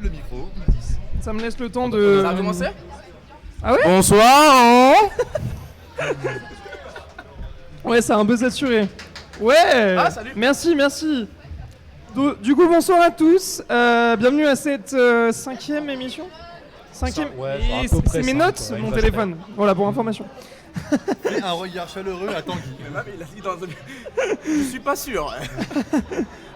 Le micro. Ça me laisse le temps de... Ça a commencé ? Ah ouais ? Bonsoir. Ouais, ça a un peu saturé. Ouais. Ah, salut. Merci. Du coup, bonsoir à tous. Bienvenue à cette 5e émission. 5e. Ouais, Et à peu près c'est mes cinq, notes, ouais, mon une téléphone. Voilà, pour information. Et un regard chaleureux à Tanguy. Il a dit dans un... Je suis pas sûr.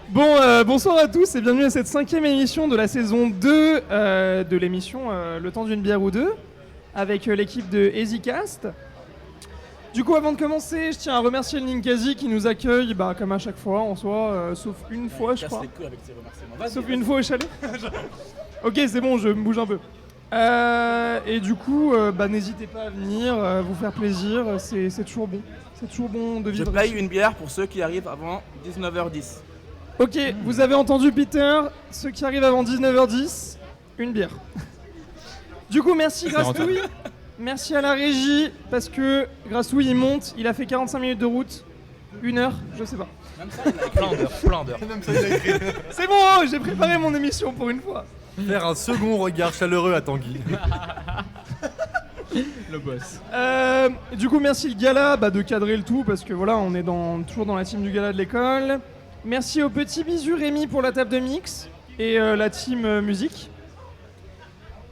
Bon, bonsoir à tous et bienvenue à cette 5e émission de la saison 2 de l'émission Le temps d'une bière ou deux avec l'équipe de EasyCast. Du coup, avant de commencer, je tiens à remercier le Ninkasi qui nous accueille comme à chaque fois en soi, sauf une fois je crois. Les couilles avec ses remerciements. Vas-y, Sauf vas-y. une fois au chalet. Ok, c'est bon, je me bouge un peu. Et du coup, n'hésitez pas à venir, vous faire plaisir, c'est toujours bon. C'est toujours bon de Je vivre. paye ici. une bière pour ceux qui arrivent avant 19h10. Ok, vous avez entendu Peter, ceux qui arrivent avant 19h10, une bière. Du coup, merci Grassouille. Merci à la régie, parce que Grassouille il monte, il a fait 45 minutes de route. 1 heure, je sais pas. Même ça, il a écrit. Plein d'heures. Même ça, il a écrit. C'est bon, j'ai préparé mon émission pour une fois. Faire un second regard chaleureux à Tanguy. Le boss. Du coup, merci le gala de cadrer le tout, parce que voilà, on est toujours dans la team du gala de l'école. Merci au petit bisu Rémi pour la table de mix et la team musique.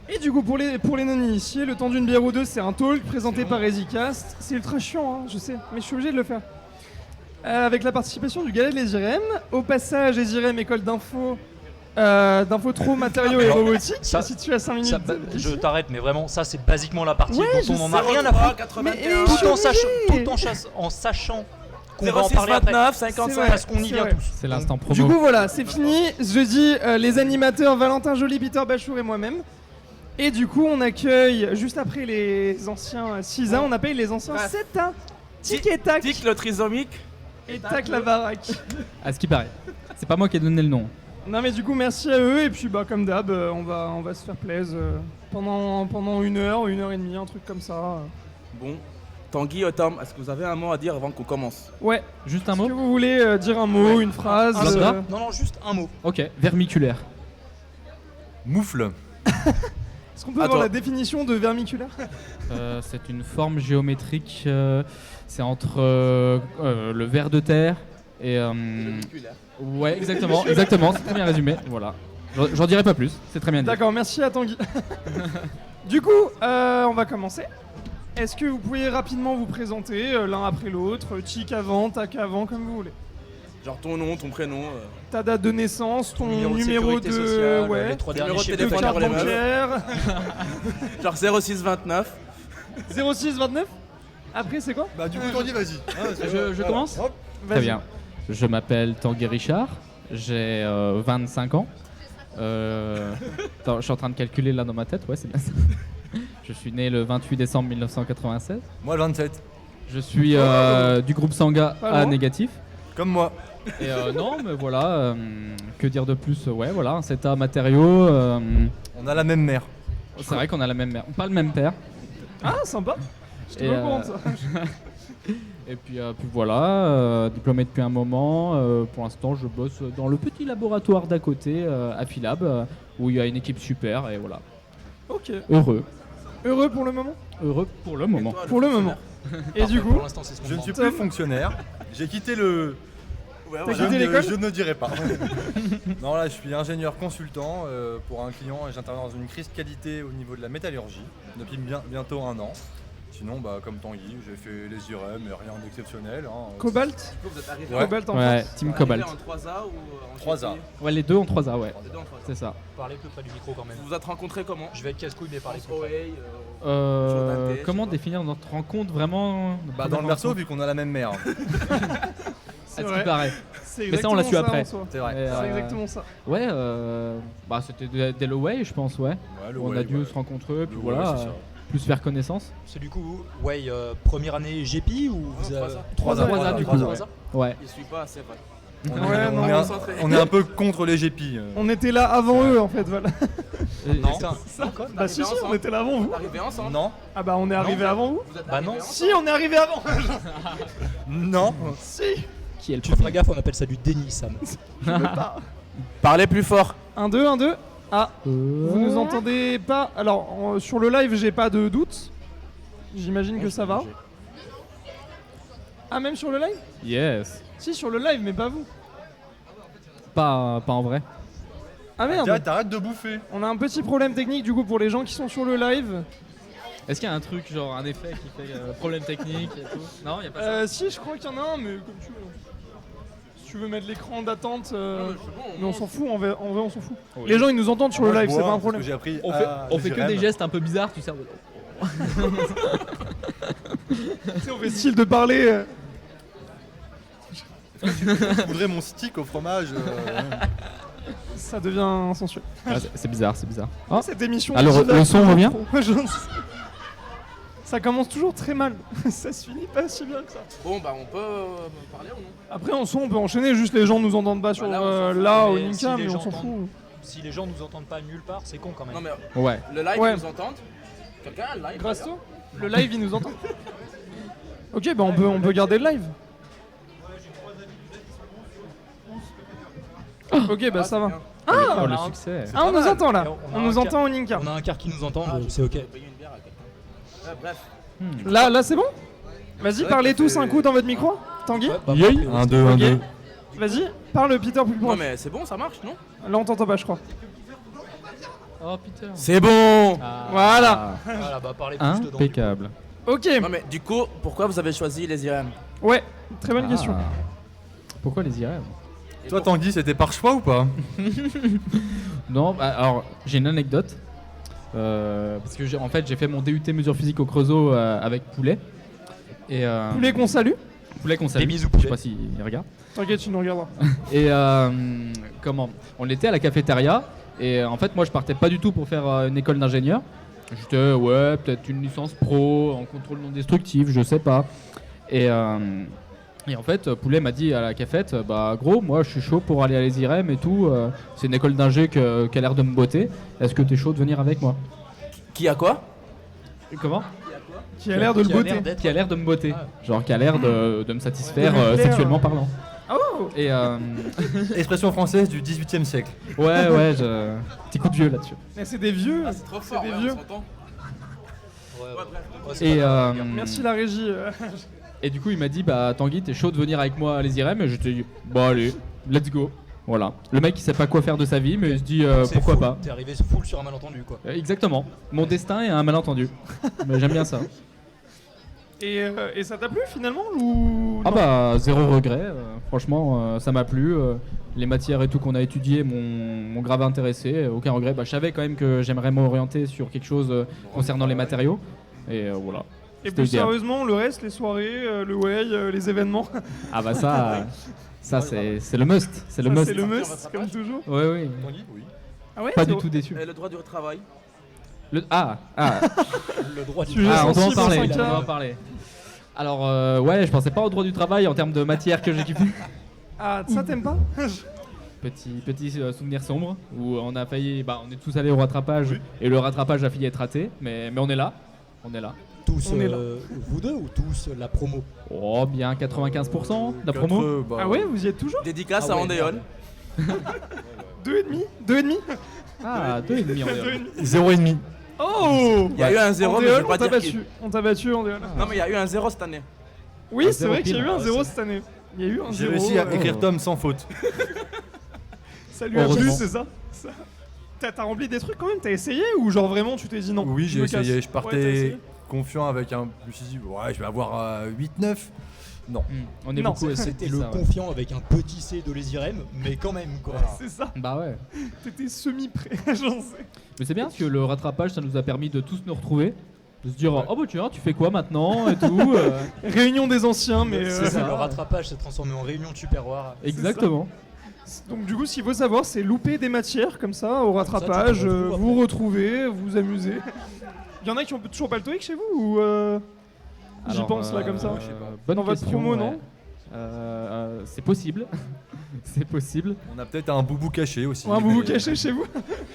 Et du coup, pour les non-initiés, Le temps d'une bière ou deux, c'est un talk présenté par EasyCast. C'est ultra chiant, je sais, mais je suis obligé de le faire. Avec la participation du gala de l'EasyRem. Au passage, EasyRem, école d'infotro, matériaux et robotique, ça- située à 5 minutes. Ça, je t'arrête, mais vraiment, ça c'est basiquement la partie Ouais, dont je on n'en a sais. rien à foutre. 81. je suis En sachant qu'on va en 06 parler après. 29 C'est 55. vrai. Parce qu'on y C'est vient vrai. tous. C'est l'instant promo. Du coup, voilà, c'est fini. Jeudi, les animateurs Valentin Joly, Peter Bachour et moi-même. Et du coup, on accueille, juste après les anciens 6A, on appelle les anciens Bref. 7A. Tic et tac. Tic le trisomique. Et tac la baraque. À ce qui paraît. C'est pas moi qui ai donné le nom. Non mais du coup, merci à eux. Et puis, comme d'hab, on va se faire plaisir pendant 1 heure, 1 heure et demie, un truc comme ça. Bon. Tanguy, Tom, est-ce que vous avez un mot à dire avant qu'on commence ? Ouais. Juste un Est-ce que mot. vous voulez dire un mot, une phrase Lambda Non, juste un mot. Ok, vermiculaire. Moufle. Est-ce qu'on peut avoir Attends. la définition de vermiculaire? C'est une forme géométrique. C'est entre le ver de terre et. Ouais, exactement, c'est très bien résumé. Voilà. J'en dirai pas plus. C'est très bien dit. D'accord, merci à Tanguy. Du coup, on va commencer. Est-ce que vous pouvez rapidement vous présenter l'un après l'autre, tic avant, tac avant, comme vous voulez. Genre ton nom, ton prénom. Ta date de naissance, ton Numéro de numéro sécurité de sociale, ouais, les 3 Numéro derniers de chiffres de téléphone de carte pour les meufs. bancaire. Genre 06 29. 06 29. Après, c'est quoi? Bah du coup Tanguy, vas-y. Je commence Hop. Très Vas-y. bien. Je m'appelle Tanguy Richard. J'ai 25 ans. Attends, je suis en train de calculer là dans ma tête. Ouais, c'est bien ça. Je suis né le 28 décembre 1996. Moi le 27. Je suis du groupe Sangha Pas A loin. négatif. Comme moi. Et non, mais voilà, que dire de plus? Ouais, voilà, un CETA matériaux. On a la même mère. C'est vrai qu'on a la même mère, pas le même père. Ah, sympa. Je te Et, au courant de ça. Et puis voilà, diplômé depuis un moment. Pour l'instant, je bosse dans le petit laboratoire d'à côté, à Philab, où il y a une équipe super. Et voilà, Ok. heureux Pour le moment. pour le moment. Pour le moment. Et du coup, Pour l'instant, c'est ce qu'on Je ne demande. suis plus fonctionnaire. J'ai quitté le. Ouais, T'as voilà. quitté l'école Je ne dirai pas. Non, là, je suis ingénieur consultant pour un client et j'interviens dans une crise qualité au niveau de la métallurgie depuis bientôt 1 an. Sinon, comme Tanguy, j'ai fait les IRM, mais rien d'exceptionnel. Cobalt. Du coup, vous êtes arrivé Cobalt en Ouais, France. Team arrivé Cobalt. en 3A ou en 3A. GP? Ouais, les deux en 3A, ouais, Les deux en 3A. c'est ça. Parlez plus près du micro quand même. Vous vous êtes rencontrés comment? Je vais être casse-couille, mais parlez plus OA, près. Jordan Day, Comment je sais pas. définir notre rencontre vraiment? Dans le berceau, vu qu'on a la même mère. C'est À ce vrai. qui paraît. C'est Mais ça, on l'a su exactement après. en soi. C'est vrai. Et, C'est exactement ça. Ouais, c'était dès le way, je pense, ouais. On a dû se rencontrer, puis voilà, plus faire connaissance. C'est du coup, ouais, première année GP ou vous avez... 3A, du coup. Ouais. Il suit pas, c'est vrai. Ouais, non, On est un peu contre les GP. On était là avant eux en fait, voilà. Non. Bah si, on était là avant vous. Vous arrivez ensemble? Non. Ah bah on est arrivé avant vous. Vous êtes Bah non. arrivés Si, on est arrivé avant. Non. Si. Qui est le Tu feras gaffe, on appelle ça du déni, Sam. Parlez plus fort. 1, 2, 1, 2. Ah, vous nous entendez pas? Alors, sur le live, j'ai pas de doute. J'imagine que ça va. Ah, même sur le live? Yes. Si, sur le live, mais pas vous. Pas en vrai. Ah merde, Tiens, t'arrêtes de bouffer. on a un petit problème technique du coup pour les gens qui sont sur le live. Est-ce qu'il y a un truc, genre un effet qui fait problème technique et tout? Non, y a pas ça. Si, je crois qu'il y en a un, mais comme tu veux. Si tu veux mettre l'écran d'attente, mais on s'en fout, en vrai on s'en fout. Oui. Les gens ils nous entendent sur le Moi, live, je c'est bois, pas un parce problème. que j'ai appris On à fait que Jérém. des gestes un peu bizarres, tu sais. Tu sais, on fait style de parler. Je voudrais mon stick au fromage. Ça devient sensuel. C'est bizarre, c'est bizarre. Oh. Cette émission. Alors, dit là, le son toujours revient trop. Ça commence toujours très mal. Ça se finit pas si bien que ça. Bon, bah on peut parler ou non? Après, en son, on peut enchaîner. Juste les gens nous entendent pas sur là, on s'en fout. là au Mais Ninka, si les mais on gens s'en fout. entendent- Si les gens nous entendent pas nulle part, c'est con quand même. Non, mais Ouais. le live, Ouais. ils nous entendent? Quelqu'un a le live? Grâce d'ailleurs toi, le live il nous entend. Ok, bah on peut garder le live. Ok, bah ça va. bien. Oh, on le a un- succès. Ah, on pas nous mal. entend là. Et on a On un nous cas- entend au Ninka. On a un quart qui nous entend, Ah, c'est ok. je vais payer une bière à quelqu'un. Bref. Là c'est bon. Vas-y, vrai parlez que tous c'est- un coup dans votre micro. Tanguy, Ouais, bah, Yay. parfait, ouais. 1, 2, 1, Ok. 2. vas-y, parle Peter plus Non, proche. mais c'est bon, ça marche, non? Là on t'entend pas, je crois. Oh, Peter. C'est bon! Ah. Voilà. Voilà, bah parlez plus dedans. Impeccable. Ok. Non, mais du coup, pourquoi vous avez choisi les IRM? Ouais, très bonne question. Ah. Pourquoi les IRM? Toi, Tanguy, c'était par choix ou pas? Non, bah, alors j'ai une anecdote. Parce que en fait j'ai fait mon DUT mesure physique au Creusot avec Poulet. Et, Poulet qu'on salue. Poulet qu'on salue. Des bisous, Je sais Poulet. pas s'il regarde. T'inquiète, tu nous regarderas. Et comment? On était à la cafétéria. Et en fait moi je partais pas du tout pour faire une école d'ingénieur. J'étais ouais peut-être une licence pro en contrôle non destructif, je sais pas. Et en fait, Poulet m'a dit à la cafette, bah gros, moi je suis chaud pour aller à les IRM et tout. C'est une école d'ingé qui a l'air de me botter. Est-ce que t'es chaud de venir avec moi? Qui a quoi? Comment? Qui a l'air de le Qui a l'air botter. d'être- Qui a l'air de me botter. Ah. Genre qui a l'air de me satisfaire De lui plaire. sexuellement parlant. Oh. Et Expression française du 18e siècle. ouais, petit coup de vieux là-dessus. Mais c'est des vieux. Ah, c'est trop fort, des ouais, vieux. on s'entend. Ouais, ouais. Ouais, c'est Et, pas grave. Merci la régie. et du coup il m'a dit bah Tanguy t'es chaud de venir avec moi à les IRM et j'étais dit bah allez let's go. Voilà. Le mec il sait pas quoi faire de sa vie mais il se dit C'est pourquoi full. pas. T'es arrivé full sur un malentendu quoi. Exactement. Mon destin est un malentendu. Mais j'aime bien ça. Et ça t'a plu finalement ou Ah non bah zéro regret. Franchement ça m'a plu. Les matières et tout qu'on a étudiées m'ont grave intéressé. Aucun regret. Bah, je savais quand même que j'aimerais m'orienter sur quelque chose concernant les matériaux. Et voilà. Et C'était plus idéal. sérieusement, le reste, les soirées, le way, les événements. Ah bah ça c'est le must. C'est le Ça, must. c'est le Sortir must, votre comme page. toujours. Oui oui. Tanguy, oui. Ah ouais Pas c'est du vrai. tout déçu. Et le droit du travail? Ah Le droit du Sujet Ah, on doit en sensible, parler, 5K. on doit en parler. Alors, ouais, je pensais pas au droit du travail en termes de matière que j'ai kiffé. Ah, ça t'aimes pas Petit souvenir sombre où on a failli, bah, on est tous allés au rattrapage et le rattrapage a failli être raté, mais on est là, on est là. Tous On est là. vous deux ou tous la promo? Oh, bien 95% la promo. Bah, Ah ouais, vous y êtes toujours Dédicace Ah à ouais, Andéol. 2,5 2,5 Ah, 2,5 on est là. 0,5. Oh Il y a eu un 0, mais je Andéol, vais on pas t'a dire qui. battu. On t'a battu, Andéol. Non, mais il y a eu un 0 cette année. Oui, Un c'est zéro vrai qu'il y a eu pile. un Ouais, 0 c'est- cette année. Il y a eu un J'ai 0. réussi à écrire Tom sans faute. Ça lui a plu, Heureusement. c'est ça T'as rempli des trucs quand même, t'as essayé ou genre vraiment tu t'es dit non Oui, je j'ai me essayé. casse Je Ouais, t'as partais essayé confiant avec un. Je me suis dit, ouais, je vais avoir 8-9. Non. On est Non, beaucoup à C'était essayer le ça, ouais. confiant avec un petit C de les IRM, mais quand même quoi. C'est ça, Bah ouais. t'étais semi-prêt, j'en sais. Mais c'est bien parce que le rattrapage ça nous a permis de tous nous retrouver. De se dire, oh bah tiens, tu fais quoi maintenant et tout. Réunion des anciens, mais. C'est ça, ça. le rattrapage s'est transformé en réunion de tupperware. Exactement. Donc du coup, ce qu'il faut savoir, c'est louper des matières comme ça au rattrapage, tu te retrouves vous retrouvez, vous amusez. Il y en a qui ont toujours pas le TOEIC chez vous ou j'y Alors, pense là comme ça je sais pas. Bonne Dans votre question, promo, ouais. non C'est possible. C'est possible. On a peut-être un boubou caché aussi. Ou un boubou mais- caché chez vous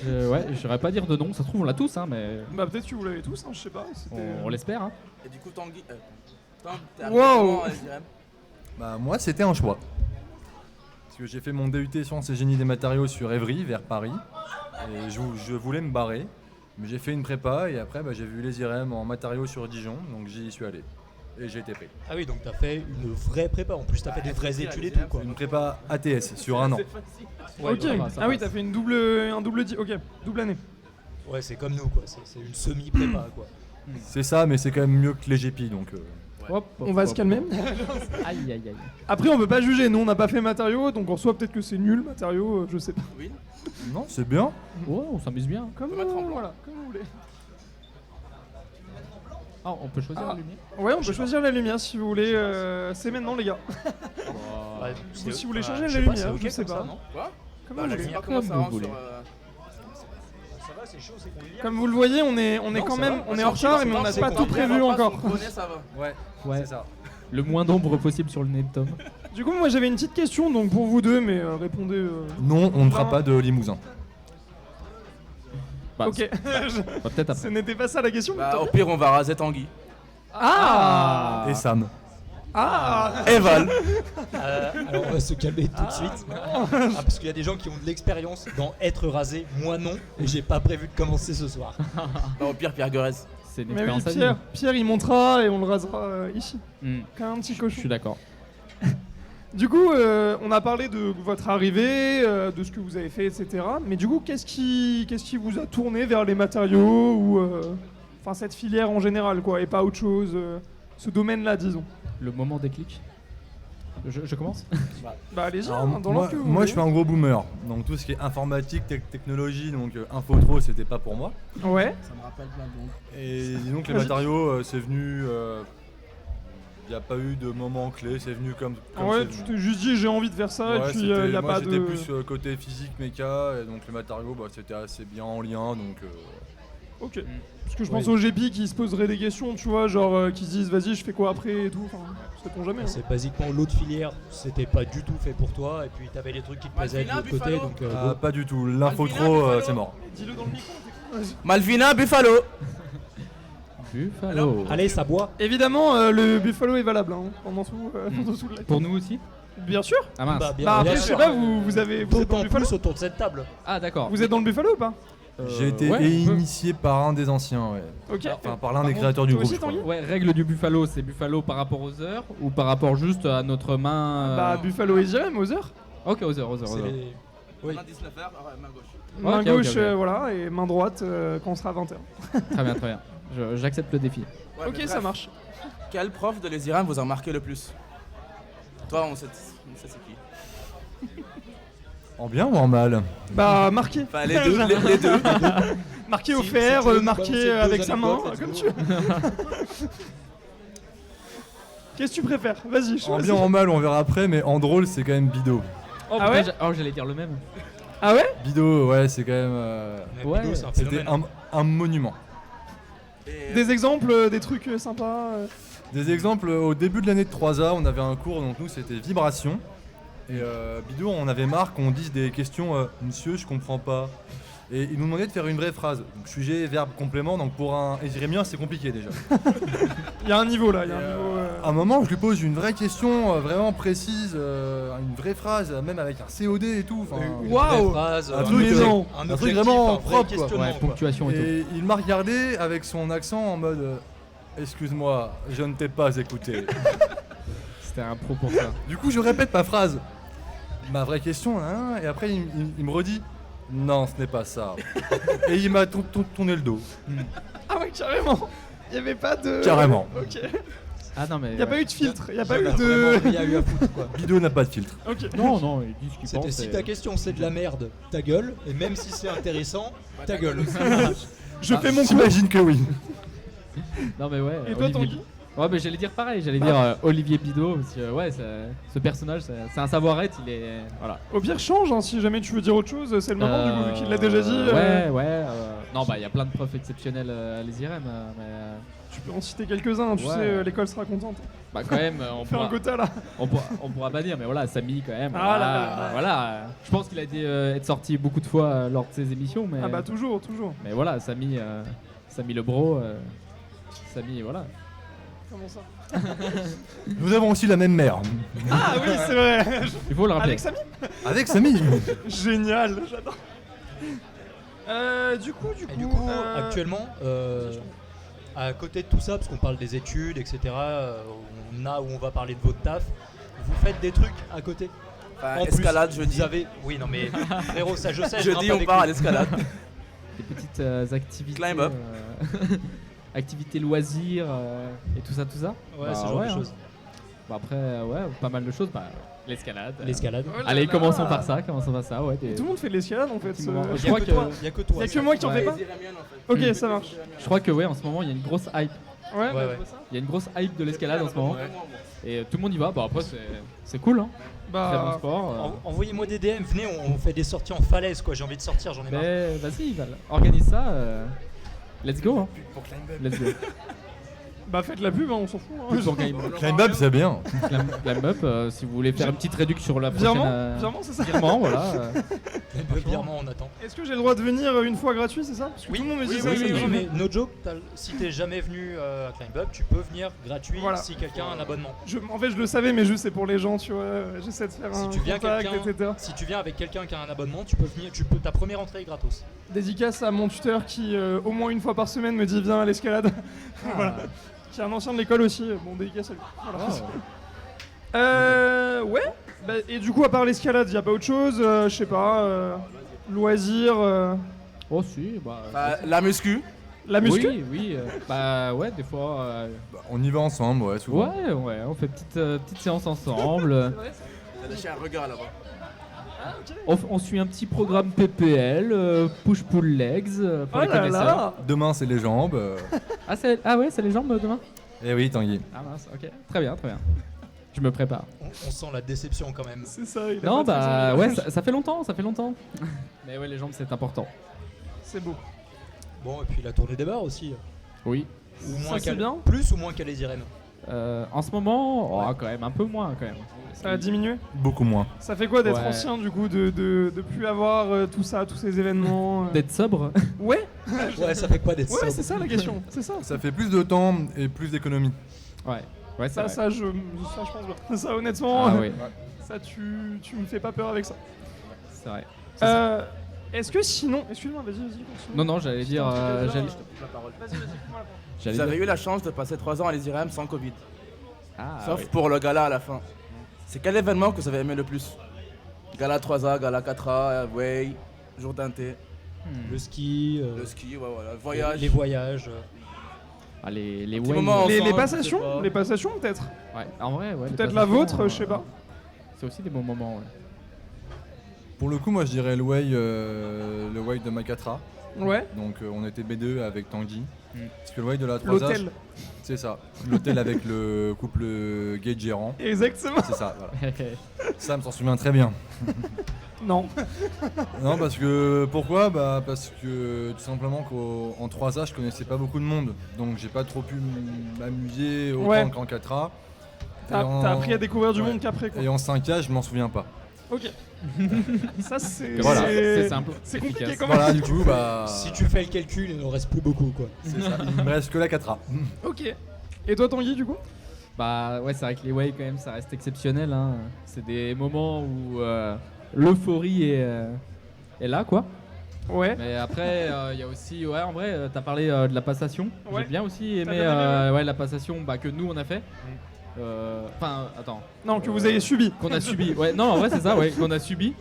Ouais, je saurais pas dire de nom. Ça se trouve, on l'a tous, hein, mais Bah peut-être que vous l'avez tous, hein, je sais pas. c'était- on l'espère. Hein. Et du coup, Tanguy. Tom, t'es Wow. arrivé comment à les IRM? Bah, moi, c'était un choix. Parce que j'ai fait mon DUT sciences et génie des matériaux sur Évry, vers Paris. Et je voulais me barrer. Mais j'ai fait une prépa et après j'ai vu les IRM en matériaux sur Dijon, donc j'y suis allé. Et j'ai été pris. Ah oui, donc t'as fait une vraie prépa. En plus, t'as fait des vraies études et tout, quoi. Une prépa ATS sur un an. Ouais, ok. ouais, Ah oui, t'as fait une double année. ouais, c'est comme nous, quoi. C'est une semi-prépa, quoi. C'est ça, mais c'est quand même mieux que les GP, donc... Hop, On va se calmer. Aïe, aïe, aïe. Après, on peut pas juger. Nous, on n'a pas fait matériaux, donc en soi, peut-être que c'est nul matériaux. Je sais pas. Non, c'est bien. Ouais, on s'amuse bien. Comme peut mettre en blanc. voilà, comme vous voulez. Ah, on peut choisir la lumière. Ouais, on peut choisir la lumière si vous voulez. C'est maintenant, les gars. Ouais, Ou si vous voulez changer je la sais pas, lumière, c'est ok je sais comme pas. ça, non Quoi Comme Bah, vous la voulez. lumière, Comme comment ça vous rend voulez. sur, Ça va, c'est chaud, c'est qu'on Comme vous le voyez, on est Non, quand ça même, va, on est c'est en gentil, retard, c'est mais on n'a gentil, pas c'est tout qu'on prévu encore. Ça va. Ouais, Ouais. c'est ça. Le moins d'ombre possible sur le nez de Tom. Du coup, moi j'avais une petite question donc pour vous deux, mais répondez. Non, on ne fera Non. pas de limousin. Bah, Ok, bah, peut-être après. ce n'était pas ça la question. Bah, au pire, on va raser Tanguy. Ah Et Sam. Ah Et Val. Alors on va se calmer tout de suite. Parce qu'il y a des gens qui ont de l'expérience dans être rasé, moi non, et j'ai pas prévu de commencer ce soir. Bah, au pire, Pierre Guerez. C'est une Mais oui, expérience à Pierre, il montera et on le rasera ici. vivre. Comme un petit Je cochon. suis d'accord. Du coup, on a parlé de votre arrivée, de ce que vous avez fait, etc. Mais du coup, qu'est-ce qui vous a tourné vers les matériaux ou enfin cette filière en général, quoi, et pas autre chose, ce domaine-là, disons. Le moment déclic. Je commence. Bah allez-y, Alors, hein, dans moi, l'ordre que vous moi, voulez. je suis un gros boomer. Donc tout ce qui est informatique, technologie, donc info trop, c'était pas pour moi. Ouais. Ça me rappelle plein de Et disons que les matériaux, c'est venu... Il n'y a pas eu de moment clé, c'est venu comme Ouais, c'est tu venu. t'es juste dit j'ai envie de faire ça Ouais, et puis c'était- il n'y a moi, pas j'étais de. plus côté physique, méca, et donc les matériaux, c'était assez bien en lien, donc... Ok. Parce que je Oui. pense aux GP qui se poseraient des questions, tu vois, genre qui se disent vas-y, je fais quoi après et tout. Enfin, sait-on jamais. Hein. C'est basiquement l'autre filière, c'était pas du tout fait pour toi, et puis t'avais les trucs qui te plaisaient de Malvina, l'autre côté, Buffalo. donc Ah, go. pas du tout, l'info Malvina, trop, Buffalo. c'est mort. Dis-le dans le micro. Vas-y. Malvina Buffalo. Buffalo. Allez, ça boit. Évidemment, le Buffalo est valable hein, pendant tout le live. Pour nous aussi. Bien sûr. Ah mince. Bah, bien, Bah après, bien je sais sûr. pas, vous êtes dans le D'autant Buffalo. plus autour de cette table. Ah d'accord. Vous êtes dans le Buffalo ou pas J'ai été ouais, on peut. initié par un des anciens, ouais. Ok. Enfin, par l'un des Par créateurs du contre, groupe, toi je aussi, crois. Tanguy Ouais, règle du Buffalo, c'est Buffalo par rapport aux heures ou par rapport juste à notre main. Bah Buffalo et Jerem aux heures. Ok, aux heures, aux heures. C'est aux heures. les- Oui. Main 19h, main gauche. Main Ok, gauche, ok, ok. voilà, et main droite quand on sera à 21. Très bien, très bien. J'accepte le défi. Ouais, Ok, mais ça bref. marche. Quel prof de l'ESIRAM vous a marqué le plus? Toi, on sait c'est qui. En bien ou en mal? Bah marqué. Enfin, les deux, les deux. Marqué Si- au si fer, tu veux nous marqué balancer deux avec sa main, anecdotes, comme let's tu go. veux. Qu'est-ce que tu préfères? Vas-y, En choisis. bien, en mal, on verra après, mais en drôle, c'est quand même Bido. Oh, Ah ouais oh, j'allais dire le même. Ah ouais? Bido, ouais, c'est quand même... Mais Ouais, Bido, c'est un C'était phénomène. un monument. Et, Des exemples, des trucs sympas Des exemples, au début de l'année de 3A, on avait un cours, donc nous c'était vibration. Et Bido, on avait marre qu'on dise des questions monsieur, je comprends pas. Et il nous demandait de faire une vraie phrase. Donc sujet, verbe, complément, donc pour un égyrémien, c'est compliqué déjà. Il y a un niveau là, il y a un Et, niveau. À un moment, je lui pose une vraie question vraiment précise, une vraie phrase, même avec un COD et tout. enfin, Une Waouh. vraie phrase, Un truc, maison. un truc objectif, vraiment un vrai propre, quoi. questionnement, Ouais, quoi. ponctuation et tout. Et il m'a regardé avec son accent en mode excuse-moi, je ne t'ai pas écouté. C'était un pro pour ça. Du coup, je répète ma phrase, ma vraie question, hein, et après il me redit non, ce n'est pas ça. Et il m'a tourné le dos. Ah ouais, carrément. Il y avait pas de. Carrément. Ok. Ah non, mais. Il y a pas eu de filtre, il y a pas Il eu y a de. vraiment rien eu à foutre, quoi. Bido n'a pas de filtre. Ok. Non, non, ils disent ce qu'ils C'était pensent. si et- ta question c'est de la merde, ta gueule, et même si c'est intéressant, ta gueule. Je fais mon coup. J'imagine que oui. Non, mais ouais. Et toi, Olivier- Tanguy? Ouais, mais j'allais dire pareil, j'allais dire Olivier Bidot, parce que ouais, ce personnage, c'est un savoir-être, il est. Voilà. Au pire, change, hein, si jamais tu veux dire autre chose, c'est le moment, du coup, vu qu'il l'a déjà dit. Ouais. Non, bah, il y a plein de profs exceptionnels à les IRM, mais. Tu peux en citer quelques-uns, tu Ouais. sais, l'école sera contente. Bah, quand même, Fais un quota là. on pourra pas dire, mais voilà, Samy, quand même. Ah là là. Voilà. Je pense qu'il a été être sorti beaucoup de fois lors de ses émissions, mais. Ah bah, toujours, toujours. Mais voilà, Samy le bro, Samy, voilà. Comment ça? Nous avons aussi la même mère. Ah oui, c'est vrai. Il faut le rappeler. Avec Samy? Avec Samy. Génial, j'adore. Du coup, Et du coup, actuellement, à côté de tout ça, parce qu'on parle des études, etc., où on va parler de votre taf, vous faites des trucs à côté? Enfin, En escalade, plus, jeudi. vous avez... Oui, non mais frérot, ça je sais. je Jeudi, grimpe on avec part à lui. l'escalade. Des petites activités. Climb up. Activités loisirs et tout ça, tout ça. Ouais, Bah, ce genre de hein. choses. Bah, après, ouais, pas mal de choses. Bah, l'escalade. L'escalade. Oh là Allez, là. commençons par ça. Ouais, Tout le monde fait de l'escalade en fait. Effectivement. Il Je crois que- Il y a que toi. y a que moi qui en fais pas. Ok, ça marche. Je crois que ouais, en ce moment, il y a une grosse hype. Ouais, bah, ouais. je vois ça. Il y a une grosse hype de l'escalade en ce moment. Et tout le monde y va. Bah après, c'est cool. Hein. Très bon Bah, sport. Envoyez-moi des DM, venez, on fait des sorties en falaise quoi. J'ai envie de sortir, j'en ai marre. Mais vas-y, Val, organise ça. Let's go. Hein. Let's go. bah faites la pub, hein, on s'en fout. Hein. Plus pour Game Climb up, c'est bien. Climb Up, si vous voulez faire une petite réduction sur la prochaine. Virement, c'est ça. Virement, voilà. Virement, on attend. Est-ce que j'ai le droit de venir une fois gratuit, c'est ça? Parce que tout le monde me dit ça. Oui, mais no joke, si t'es jamais venu à Climb Up, tu peux venir gratuit Voilà. si quelqu'un a un abonnement. En fait, je le savais, mais juste c'est pour les gens, tu vois. J'essaie de faire Si un tu viens contact, etc. Si tu viens avec quelqu'un qui a un abonnement, ta première entrée est gratos. Dédicace à mon tuteur qui, au moins une fois par semaine, me dit viens à l'escalade. Voilà. Qui est un ancien de l'école aussi. Bon, dédicace à lui. Voilà. Ouais. Bah, et du coup, à part l'escalade, y a pas autre chose? Je sais pas. Loisirs. Oh si, bah. Bah, la muscu. La muscu? Oui. Bah ouais, des fois. Bah, on y va ensemble, ouais, souvent. Ouais, on fait petite séance ensemble. J'ai lâché un regard là-bas. On suit un petit programme PPL, push-pull legs pour Oh les là connaisseurs. là. Demain, c'est les jambes. Ah ouais, c'est les jambes demain. Eh oui, Tanguy. Ah mince, ok, très bien. Je me prépare. On sent la déception quand même. C'est ça. Il a Non, pas très bah envie. ouais, ça fait longtemps. Mais ouais, les jambes c'est important. C'est beau. Bon, et puis la tournée des bars aussi. Oui. Ou Ça, moins c'est bien. Plus ou moins qu'à les Irènes. En ce moment, oh, quand même un peu moins quand même. Ça a diminué. Beaucoup moins. Ça fait quoi d'être Ouais. ancien du coup, de plus avoir tout ça, tous ces événements D'être sobre. Ouais. Ouais, ça fait quoi d'être Ouais, sobre c'est ça la question. C'est ça. Ça fait plus de temps et plus d'économie. Ouais, c'est Ça, vrai. je pense bien. Ça, honnêtement, Ah oui, ça, tu me fais pas peur avec ça. c'est vrai. Est-ce que sinon, excuse-moi, vas-y, continue. Non, j'allais dire. Vas-y, J'allais Vous avez dire- eu la chance de passer 3 ans à les IRM sans Covid. Ah, Sauf oui. pour le gala à la fin. C'est quel événement que vous avez aimé le plus? Gala 3A, gala 4A, Way, jour d'un thé, Le ski, le ski, ouais, voilà, le voyage. les voyages. Ah, les Petit waves. moment. Les Enfin, je sais passations, pas. les passations peut-être. Ouais, en vrai, ouais. les Peut-être la passations, vôtre, je sais pas. C'est aussi des bons moments, ouais. Pour le coup, moi, je dirais le way de Makatra. Ouais. Donc, on était B2 avec Tanguy. Mm. Parce que le way de la 3A, L'hôtel. c'est ça. L'hôtel avec le couple gay gérant. Exactement. C'est ça, voilà. Sam s'en souvient très bien. Non. Non, parce que. Pourquoi? Bah, parce que tout simplement qu'en 3A, je connaissais pas beaucoup de monde. Donc, j'ai pas trop pu m'amuser autant Ouais. qu'en 4A. T'as appris à découvrir du Ouais. monde qu'après quoi. Et en 5A, je m'en souviens pas. Ok. Ça c'est. Voilà. C'est simple. C'est compliqué efficace. quand même. Voilà, du coup, bah. Si tu fais le calcul, il ne reste plus beaucoup quoi. C'est ça. Il me reste que la 4A. Ok. Et toi Tanguy du coup? Bah ouais, c'est vrai que les waves quand même, ça reste exceptionnel. Hein. C'est des moments où l'euphorie est là, quoi. Ouais. Mais après, il y a aussi, ouais, en vrai, t'as parlé de la passation. Ouais. J'ai bien aussi aimé bien aimé, ouais, la passation que nous on a fait. Enfin, attends, Non, que vous avez subi. qu'on a subi. Ouais, non, en vrai, c'est ça, ouais, qu'on a subi.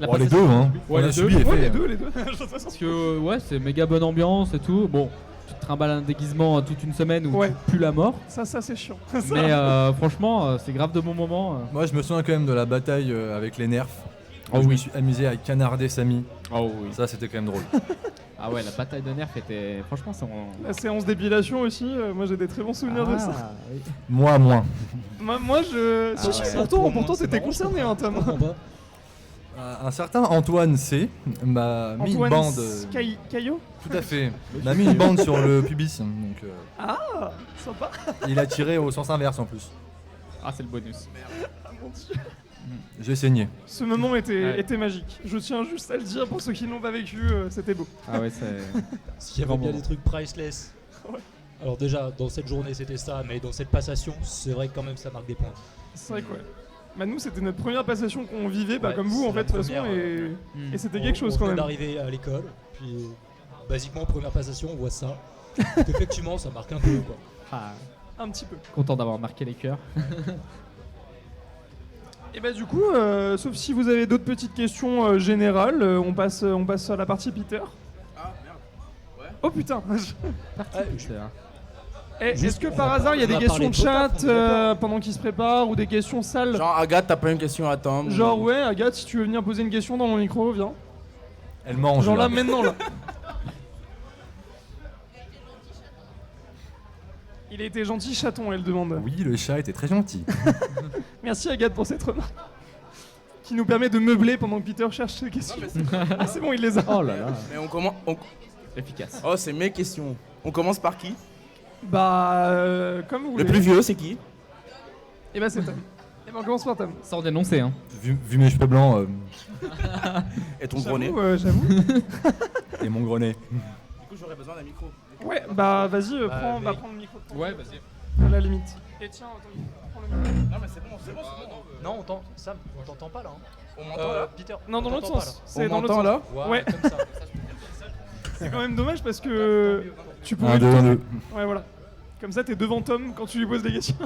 La Bon, les passation deux, qu'on a hein. subi. On Ouais, a les subi deux. et Ouais, fait. les deux, les deux. Parce que, ouais, c'est méga bonne ambiance et tout. Bon, tu te trimbales un déguisement toute une semaine où Ouais. tu pues la mort. Ça c'est chiant. Mais franchement, c'est grave de bons moments. Moi, je me souviens quand même de la bataille avec les nerfs. Oh Je me oui. suis amusé à canarder Samy. Oh oui. Ça, c'était quand même drôle. Ah ouais, la bataille de nerfs était. Franchement, c'est. La séance d'épilation aussi, moi j'ai des très bons souvenirs de ça. Oui. Moi, moins. Moi je. Ah Si, ouais. si, Pour pourtant moi, c'est t'étais marrant, je concerné, hein, Tom. comprends pas. Un certain Antoine C m'a mis une Antoine bande. Caillot. Tout à fait. M'a mis une bande sur le pubis. Donc, Ah, sympa. il a tiré au sens inverse en plus. Ah, c'est le bonus. Ah, mon Dieu. J'ai saigné. Ce moment Ouais. était magique. Je tiens juste à le dire pour ceux qui ne l'ont pas vécu, c'était beau. Ah ouais, c'est. S'il y avait bien Vraiment. des trucs priceless. Alors déjà, dans cette journée, c'était ça, mais dans cette passation, c'est vrai que quand même, ça marque des points. C'est vrai que ouais. Bah nous c'était notre première passation qu'on vivait, Ouais, comme vous en c'est fait de la toute façon, première, et c'était quelque chose on quand vient même. d'arriver à l'école, puis basiquement, première passation, on voit ça. Donc, effectivement, ça marque un peu, quoi. Ah, Un petit peu. content d'avoir marqué les cœurs. Et bah du coup, sauf si vous avez d'autres petites questions générales, on passe à la partie Peter. Ah merde. Oh putain. C'est un- Est-ce que par hasard il y a on des a questions parlé de de chat Potaf, on est d'accord. pendant qu'ils se préparent ou des questions sales? Genre Agathe, t'as pas une question à attendre? Genre ouais, Agathe, si tu veux venir poser une question dans mon micro, viens. Elle mange. Genre là là. maintenant là. Il a été gentil chaton, elle demande. Oui, le chat était très gentil. Merci Agathe pour cette remarque. Qui nous permet de meubler pendant que Peter cherche ses questions. Ah, c'est bon, il les a. Oh là là, Mais on commence. efficace. Oh, c'est mes questions. On commence par qui? Bah, comme vous voulez. Le plus vieux, c'est qui? Et bah c'est Tom. Et bah on commence par Tom. Sans dénoncer, hein. Vu mes cheveux blancs Et ton gros nez. J'avoue. et mon gros nez. Du coup, j'aurais besoin d'un micro. Ouais, bah vas-y, Bah, prends mais- le micro. Ouais, vas-y. À la limite. Et tiens, attends, prends le micro. Non, mais c'est bon, c'est bon, c'est bon. Non, Sam, on t'entend pas là. Hein. On m'entend là? Peter. Non, dans on l'autre t'entend sens. pas, C'est On dans l'autre m'entend sens. là? là. Ouais. Comme ça. C'est quand même dommage parce que tu pourrais. 1, 2, 1, 2. Ouais, voilà. Comme ça, t'es devant Tom quand tu lui poses des questions.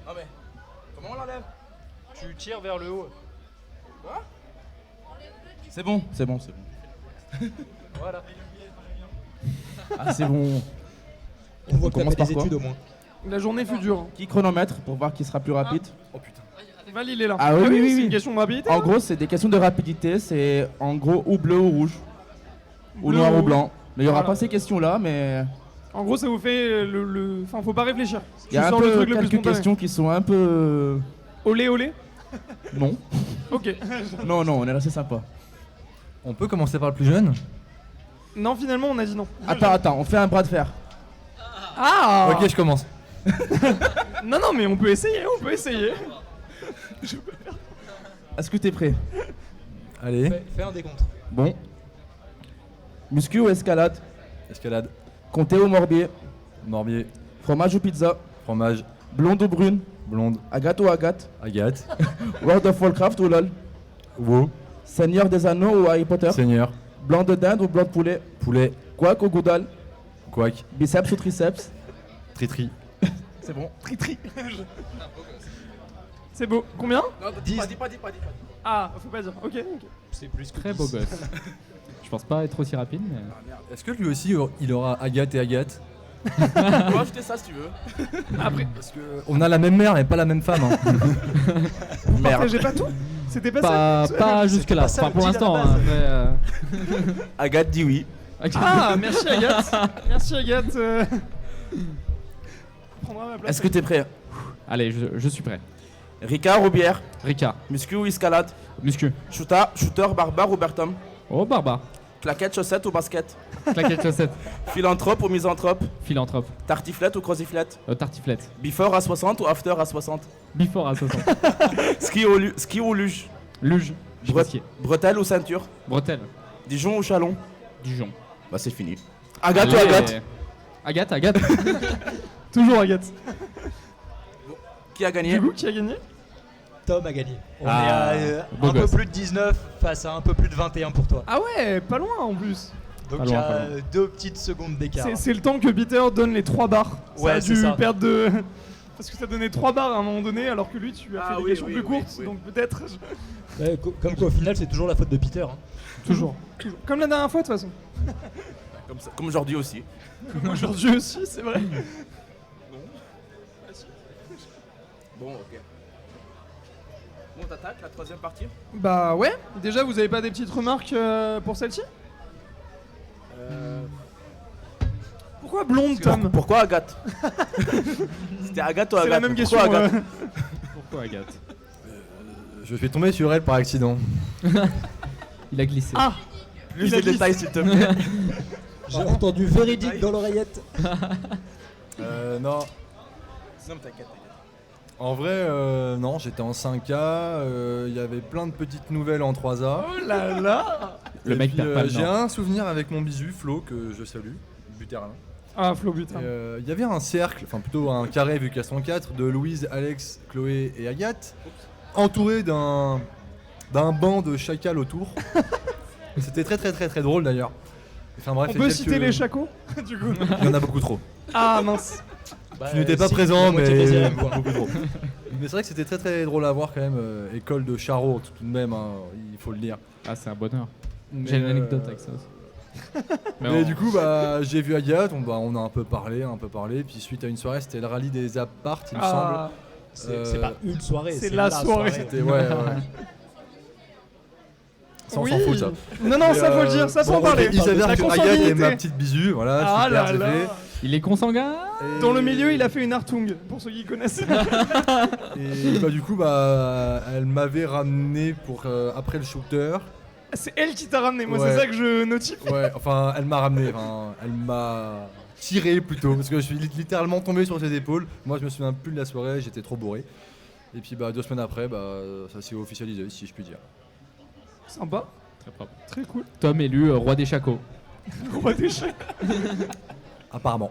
Ah, mais. Comment on l'enlève? Tu tires vers le haut. C'est bon, c'est bon, c'est bon. Voilà. Ah, c'est bon. On voit On que t'as commence fait par des quoi études au moins. La journée fut dure. Qui chronomètre pour voir qui sera plus rapide? Oh putain. Val, il est là. Ah oui, oui, oui, c'est oui. une question de rapidité. En gros, c'est des questions de rapidité. C'est en gros ou bleu ou rouge. Ou Bleu noir ou rouge. blanc. Mais il n'y aura Voilà. pas ces questions-là, mais En gros, ça vous fait le. Enfin, faut pas réfléchir. il y a Tu un sors le peu truc le plus quelques spontané. questions qui sont un peu. Olé, olé. Non. Ok. Non, non, on est resté sympa. On peut commencer par le plus jeune? Non, finalement, on a dit non. Attends, on fait un bras de fer. Ah Ok, je commence. Non, non, mais on peut essayer, on peut essayer. Est-ce que t'es prêt? Allez, Fais un décompte. Bon. Muscu ou escalade? escalade, Comté ou morbier? morbier, Fromage ou pizza? fromage, Blonde ou brune? blonde, Agathe ou Agathe? Agathe, World of Warcraft ou LOL? WoW, Seigneur des Anneaux ou Harry Potter? seigneur, Blanc de dinde ou blanc de poulet? poulet, Quack ou goudal? quack, Biceps ou triceps? tritri. C'est bon. C'est beau. Combien? Non, Dix. dis pas. Ah, faut pas dire. Ok, ok. C'est plus que Très 10. beau gosse. Je pense pas être aussi rapide, mais. Est-ce que lui aussi il aura Agathe et Agathe? On va ajouter ça si tu veux. Après, Parce que on a la même mère et pas la même femme. Hein. vous Merde. partagez pas tout? C'était pas Pas, ça? pas jusque-là. pas ça, Enfin, pour le deal à l'instant. la Hein, base. après, Agathe dit oui. Ah, merci Agathe. Merci Agathe. Prendra ma place. Est-ce que t'es prêt? Allez, je suis prêt. Ricard ou bière? Ricard, Muscu ou escalade? muscu. Shooter, barbare ou Bertom? Oh, barbare. Claquette, chaussette ou basket? Claquette chaussette. Philanthrope ou misanthrope? Philanthrope. Tartiflette ou croziflette? Tartiflette. Before à 60 ou after à 60? Before à 60. Ski ou luge? Luge. Je suis Bre- pas skier. Bretelle ou ceinture? Bretelle. Dijon ou Chalon? Dijon. Bah c'est fini. Agathe ou Allez. Agathe? Agathe. Toujours Agathe. Qui a gagné? Du coup, qui a gagné? Tom a gagné. On Ah, est à beau un peu gosse. plus de 19 face à un peu plus de 21 pour toi. Ah ouais, pas loin en plus. Donc Pas il y loin, a pas loin. 2 petites secondes d'écart. C'est le temps que Peter donne les 3 barres. Ouais, ça a c'est dû ça. perdre de. Parce que t'as donné 3 barres à un moment donné, alors que lui, tu as Ah fait des oui, questions oui, plus oui, courtes, oui. donc peut-être. Ouais, comme quoi au final c'est toujours la faute de Peter. Hein. Toujours. Comme la dernière fois, de toute façon. Comme aujourd'hui aussi. Aujourd'hui aussi, c'est vrai. Bon, ok. Bon, t'attaques la troisième partie? Bah ouais. Déjà, vous avez pas des petites remarques pour celle-ci? Pourquoi blonde, Tom? Pourquoi Agathe? C'était Agathe ou C'est Agathe? la même question. Pourquoi Agathe? Pourquoi Agathe? Je vais tomber sur elle par accident. Il a glissé. Ah. Plus Il a de glissé. détails s'il te plaît. J'ai entendu véridique dans l'oreillette. Non. Non, mais t'inquiète. En vrai, non, j'étais en 5K, il y avait plein de petites nouvelles en 3A. Oh là là. Le Et mec puis, perd pas le j'ai nord. un souvenir avec mon bisu, Flo, que je salue, Buterlin. Ah, Flo, putain. Il y avait un cercle, enfin plutôt un carré vu qu'elles sont 4, de Louise, Alex, Chloé et Agathe, entouré d'un banc de chacal autour. C'était très drôle d'ailleurs. Enfin bref, On il y peut a citer quelques- les chacos du coup. Il y en a beaucoup trop. Ah mince. Bah, Tu n'étais pas si, présent, la moitié mais des élèves, quoi. beaucoup trop. Mais c'est vrai que c'était très drôle à voir quand même. École de Charot, tout de même, hein, il faut le dire. Ah, c'est un bonheur. Mais, J'ai une anecdote avec ça aussi. Mais du coup, bah, j'ai vu Agathe, on a un peu parlé, puis suite à une soirée, c'était le rallye des apparts, il me semble. Ah, C'est pas une soirée, c'est la soirée. C'était ouais. Ça, on oui. s'en fout ça. Non, ça faut le dire, ça faut en parler. Il s'avère La que Agathe consanguinité. est ma petite bisu, voilà, Ah super, là c'est là. fait. Il est consanguin. Et- Dans le milieu, il a fait une Hartung, pour ceux qui connaissent. Et bah, du coup, bah, elle m'avait ramené pour après le shooter. C'est elle qui t'a ramené, moi Ouais. c'est ça que je notifie. Ouais, enfin, elle m'a ramené, enfin, elle m'a tiré plutôt, parce que je suis littéralement tombé sur ses épaules. Moi, je me souviens plus de la soirée, j'étais trop bourré. Et puis, bah, 2 semaines après, bah, ça s'est officialisé, si je puis dire. Sympa, Très propre. très cool. Tom élu roi des chacos. Roi des chats. Apparemment.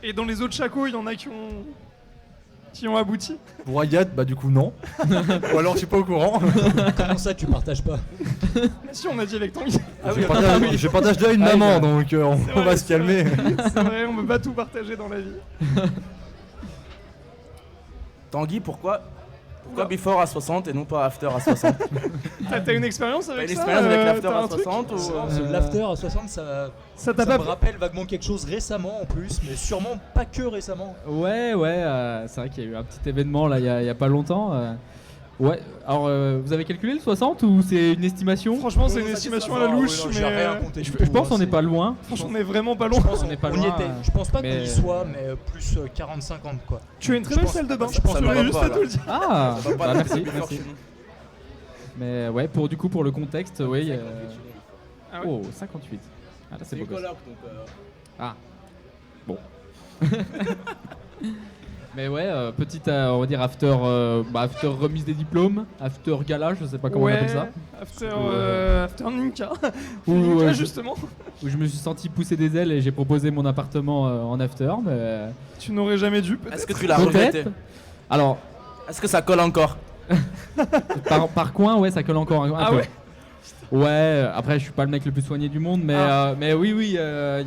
Et dans les autres chacos, il y en a qui ont abouti. Pour Agathe, bah, du coup, non. Ou alors, je suis pas au courant. Comment ça, tu partages pas? Mais si, on a dit avec Tanguy. Je partage déjà une Ah oui, maman, bah. donc on C'est vrai, va se c'est vrai. calmer. C'est vrai, on peut pas tout partager dans la vie. Tanguy, pourquoi before à 60 et non pas after à 60? T'as une expérience T'as avec une ça expérience avec l'after t'as à un truc 60 ou C'est marrant, parce que l'after à 60, ça Ça t'a me pas rappelle vaguement quelque chose récemment en plus, mais sûrement pas que récemment. Ouais, c'est vrai qu'il y a eu un petit événement là il y a pas longtemps. Ouais, alors vous avez calculé le 60 ou c'est une estimation? Franchement, c'est une estimation à la louche, mais J'ai rien compté Je du tout, pense qu'on hein, n'est c'est- pas loin. franchement, on est vraiment pas long. Je pense On est pas on y loin, était. Je pense pas qu'on mais- y soit, mais plus 40-50 quoi. Tu as une très Je belle pense- salle de bain. je pense Je que ça voulais va juste pas, à là. te le dire. Ah, Ça va pas bah, la merci, before merci. chez nous. Mais ouais, pour le contexte, oui. Ah ouais. Oh, 58. Ah là, c'est beau gosse. Ah. Bon. Mais ouais, petite, on va dire after remise des diplômes, after gala, je sais pas comment on appelle ça. After Ninka. Ou Ninka, je- justement. Où je me suis senti pousser des ailes et j'ai proposé mon appartement en after. Mais Tu n'aurais jamais dû, peut-être. Est-ce que tu l'as regretté? peut-être. Alors, Est-ce que ça colle encore? par coin, ouais, ça colle encore un Ah peu. ouais. Ouais, après, je suis pas le mec le plus soigné du monde, mais, Ah. mais oui, il y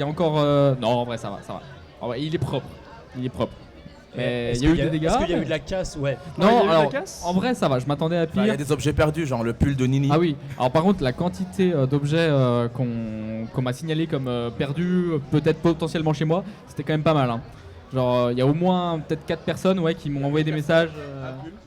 a encore. Non, en vrai, ça va. En vrai, il est propre. Mais il y a eu des dégâts. Est-ce qu'il y a eu de la casse? Ouais. Ouais, il y a eu Non, de la alors, casse. en vrai, ça va. Je m'attendais à Bah, Il y pire. a des objets perdus, genre le pull de Nini. Ah oui. Alors par contre, la quantité d'objets qu'on m'a signalé comme perdus, peut-être potentiellement chez moi, c'était quand même pas mal. Hein. Genre, il y a au moins peut-être 4 personnes qui m'ont envoyé des messages.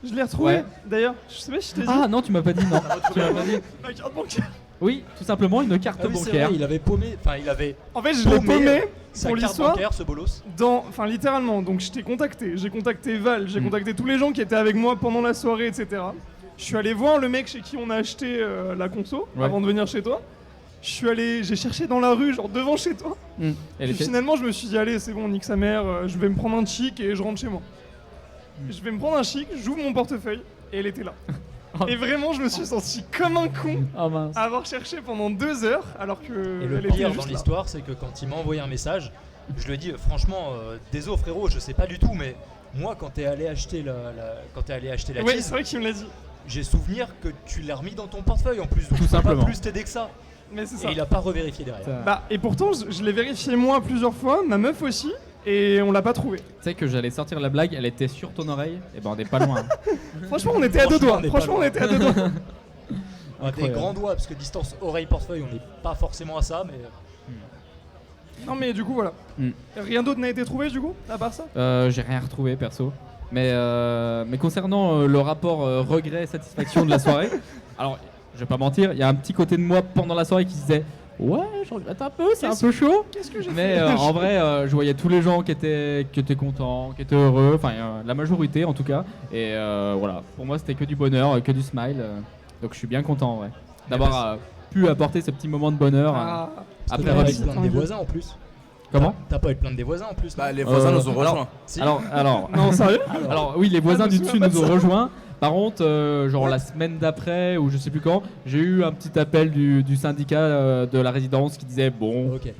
Je l'ai retrouvé, Ouais. d'ailleurs. Je sais pas si je t'ai dit. Ah non, tu m'as pas dit non. Tu m'as pas dit. Ma carte bancaire. Oui, tout simplement une carte Ah oui, c'est bancaire. vrai, il avait paumé, enfin il avait En fait, je l'ai paumé sa pour carte l'histoire. bancaire, ce bolos. Enfin, littéralement. Donc, je t'ai contacté. J'ai contacté Val. J'ai contacté tous les gens qui étaient avec moi pendant la soirée, etc. Je suis allé voir le mec chez qui on a acheté la conso Ouais. avant de venir chez toi. J'ai cherché dans la rue, genre devant chez toi. Elle Puis était- finalement, je me suis dit, allez, c'est bon, nique sa mère, je vais me prendre un chic et je rentre chez moi. Je vais me prendre un chic, j'ouvre mon portefeuille et elle était là. Et vraiment, je me suis senti comme un con Oh mince. à avoir cherché pendant 2 heures alors que Et le elle était pire juste dans là. l'histoire, c'est que quand il m'a envoyé un message, je lui ai dit franchement, désolé frérot, je sais pas du tout, mais moi quand t'es allé acheter la Ouais, tease, c'est vrai qu'il me l'a dit. j'ai souvenir que tu l'as remis dans ton portefeuille en plus, donc Tout je peux simplement. pas plus t'aider que ça. Mais c'est Et ça. il a pas revérifié derrière. Ça- Bah, et pourtant, je l'ai vérifié moi plusieurs fois, ma meuf aussi, et on l'a pas trouvé. Tu sais que j'allais sortir la blague, elle était sur ton oreille. Et ben on n'est pas loin. Franchement, on était à 2 doigts. on est pas Franchement, on loin. était à 2 doigts. Des Incroyable. grands doigts, parce que distance oreille-portefeuille, on n'est pas forcément à ça, mais Non, mais du coup, voilà. Mm. Rien d'autre n'a été trouvé, du coup, à part ça. J'ai rien retrouvé perso. Mais concernant le rapport regret-satisfaction de la soirée, alors je vais pas mentir, il y a un petit côté de moi pendant la soirée qui se disait ouais, je regrette un peu, c'est un peu chaud. Qu'est-ce que j'ai Mais fait en vrai, je voyais tous les gens qui étaient contents, qui étaient heureux, enfin la majorité en tout cas. Et voilà, pour moi c'était que du bonheur, que du smile. Donc je suis bien content en vrai d'avoir pu apporter ce petit moment de bonheur. Ah, Après t'as pas remise. eu plainte des voisins en plus. Comment T'as pas eu plainte des voisins en plus. Bah, non les voisins nous ont alors- rejoints. Si. alors, non, sérieux alors oui, les voisins je me du dessus souviens pas nous de ont ça. rejoints. Par contre, genre la semaine d'après, ou je sais plus quand, j'ai eu un petit appel du syndicat de la résidence qui disait bon, Ok.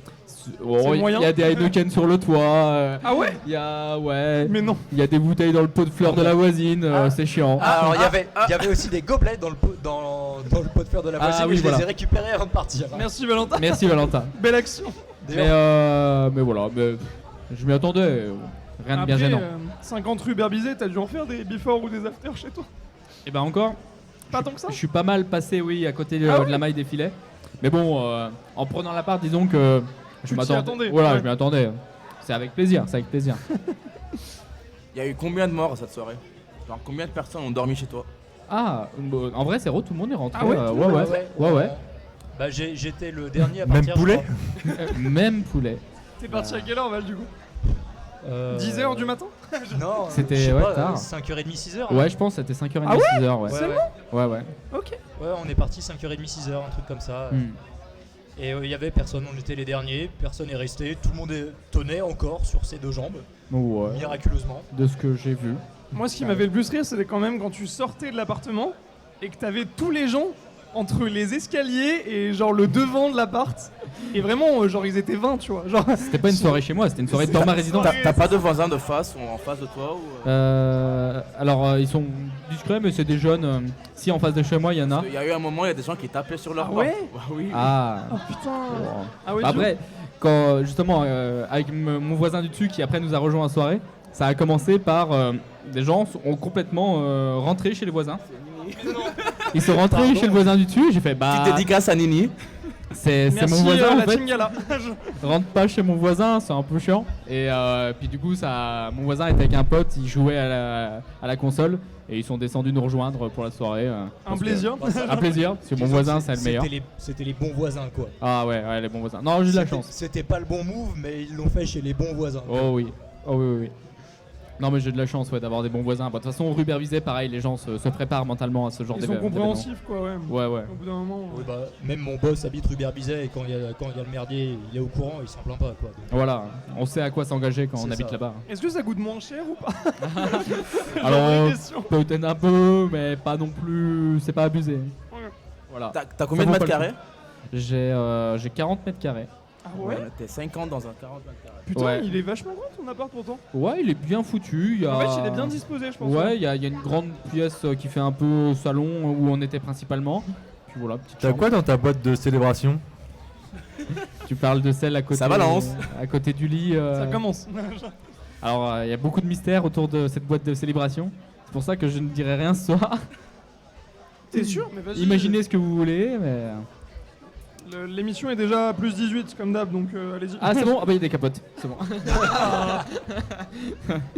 il moyen y a des Heineken sur le toit, Ah ouais? il y a ouais, Mais non. il y a des bouteilles dans le pot de fleurs de la voisine, c'est chiant. Alors il y avait aussi des gobelets dans le pot de fleurs de la Ah, voisine, oui, et je voilà. les ai récupérés avant de partir. Merci Valentin. Merci Valentin. Belle action. Mais voilà, je m'y attendais, rien de bien Après, gênant. 50 rue Berbisey, t'as dû en faire des before ou des after chez toi? Et ben encore, Pas tant que ça? je suis pas mal passé, oui, à côté Ah de la maille des filets. Mais bon, en prenant l'appart, disons que je Tu t'y m'attendais. attendais, Voilà, ouais. je m'y attendais. C'est avec plaisir, c'est avec plaisir. Il y a eu combien de morts cette soirée? Genre combien de personnes ont dormi chez toi? Ah, en vrai, c'est tout le monde est rentré. Ah ouais, tout le monde ouais. Bah j'étais le dernier à Même partir. poulet Même poulet. T'es parti à quelle heure Val du coup? Euh, 10h du matin? Non, C'était, je sais ouais, pas, tard. 5h30, 6h. Ouais, je pense que c'était 5h30, Ah ouais 6h. Ouais. Seulement Ouais. Ok. Ouais, on est parti 5h30, 6h, un truc comme ça. Hmm. Et il y avait personne, on était les derniers, personne n'est resté, tout le monde tenait encore sur ses deux jambes, Ouais. miraculeusement. De ce que j'ai vu. Moi, ce qui m'avait le plus rire, c'était quand même quand tu sortais de l'appartement et que t'avais tous les gens entre les escaliers et genre le devant de l'appart. Et vraiment, genre ils étaient 20, tu vois. Genre, C'était pas une soirée chez moi, c'était une soirée dans ma résidence. T'as pas de voisins de face ou en face de toi ou, Alors, ils sont discrets, mais c'est des jeunes. Si en face de chez moi, il y en a. Il y a eu un moment, il y a des gens qui tapaient sur leur Ah ouais porte. Oui. Ah. oh putain. Bon. Ah ouais, Après, quand justement, avec mon voisin du dessus qui après nous a rejoint la soirée, ça a commencé par des gens ont complètement rentré chez les voisins. Ils sont rentrés Pardon. chez le voisin du dessus et j'ai fait bah Petite dédicace à Nini. c'est merci mon voisin en la fait. team Gala. Rentre pas chez mon voisin, c'est un peu chiant. Et puis du coup, mon voisin était avec un pote, il jouait à la console et ils sont descendus nous rejoindre pour la soirée. Un parce que- plaisir. Un plaisir, parce que mon voisin c'est le meilleur. C'était les bons voisins, quoi. Ah ouais, les bons voisins. Non, j'ai de la chance. C'était pas le bon move, mais ils l'ont fait chez les bons voisins. Oh oui, oui. Non mais j'ai de la chance d'avoir des bons voisins. Bah, de toute façon, rue Berbisey, pareil, les gens se préparent mentalement à ce genre Ils sont d'événement. compréhensifs, quoi, ouais. Ouais. Au bout d'un moment. Oui, bah, même mon boss habite rue Berbisey et quand il y a le merdier, il est au courant, il s'en plaint pas, quoi. Donc, Voilà, on sait à quoi s'engager quand on C'est habite ça. là-bas. Est-ce que ça coûte moins cher ou pas? Alors, vraie question. peut-être un peu, mais pas non plus, c'est pas abusé. Ouais. Voilà. T'as combien de vaut mètres pas le carrés? J'ai 40 mètres carrés. Ah ouais? T'es 50 dans un 40 mètres carrés. Putain, Ouais. il est vachement grand ton appart pourtant. Ouais, il est bien foutu. En fait, il est bien disposé, je pense. Ouais, il y a une grande pièce qui fait un peu salon où on était principalement. Puis voilà, petite T'as chambre. quoi dans ta boîte de célébration? Tu parles de celle à côté. Ça balance. À côté du lit. Ça commence. Alors, il y a beaucoup de mystères autour de cette boîte de célébration. C'est pour ça que je ne dirai rien ce soir. T'es sûr? Mais vas-y. Imaginez ce que vous voulez, mais. L'émission est déjà plus 18 comme d'hab, donc allez-y. Ah, c'est bon. Ah bah il y a des capotes. C'est bon.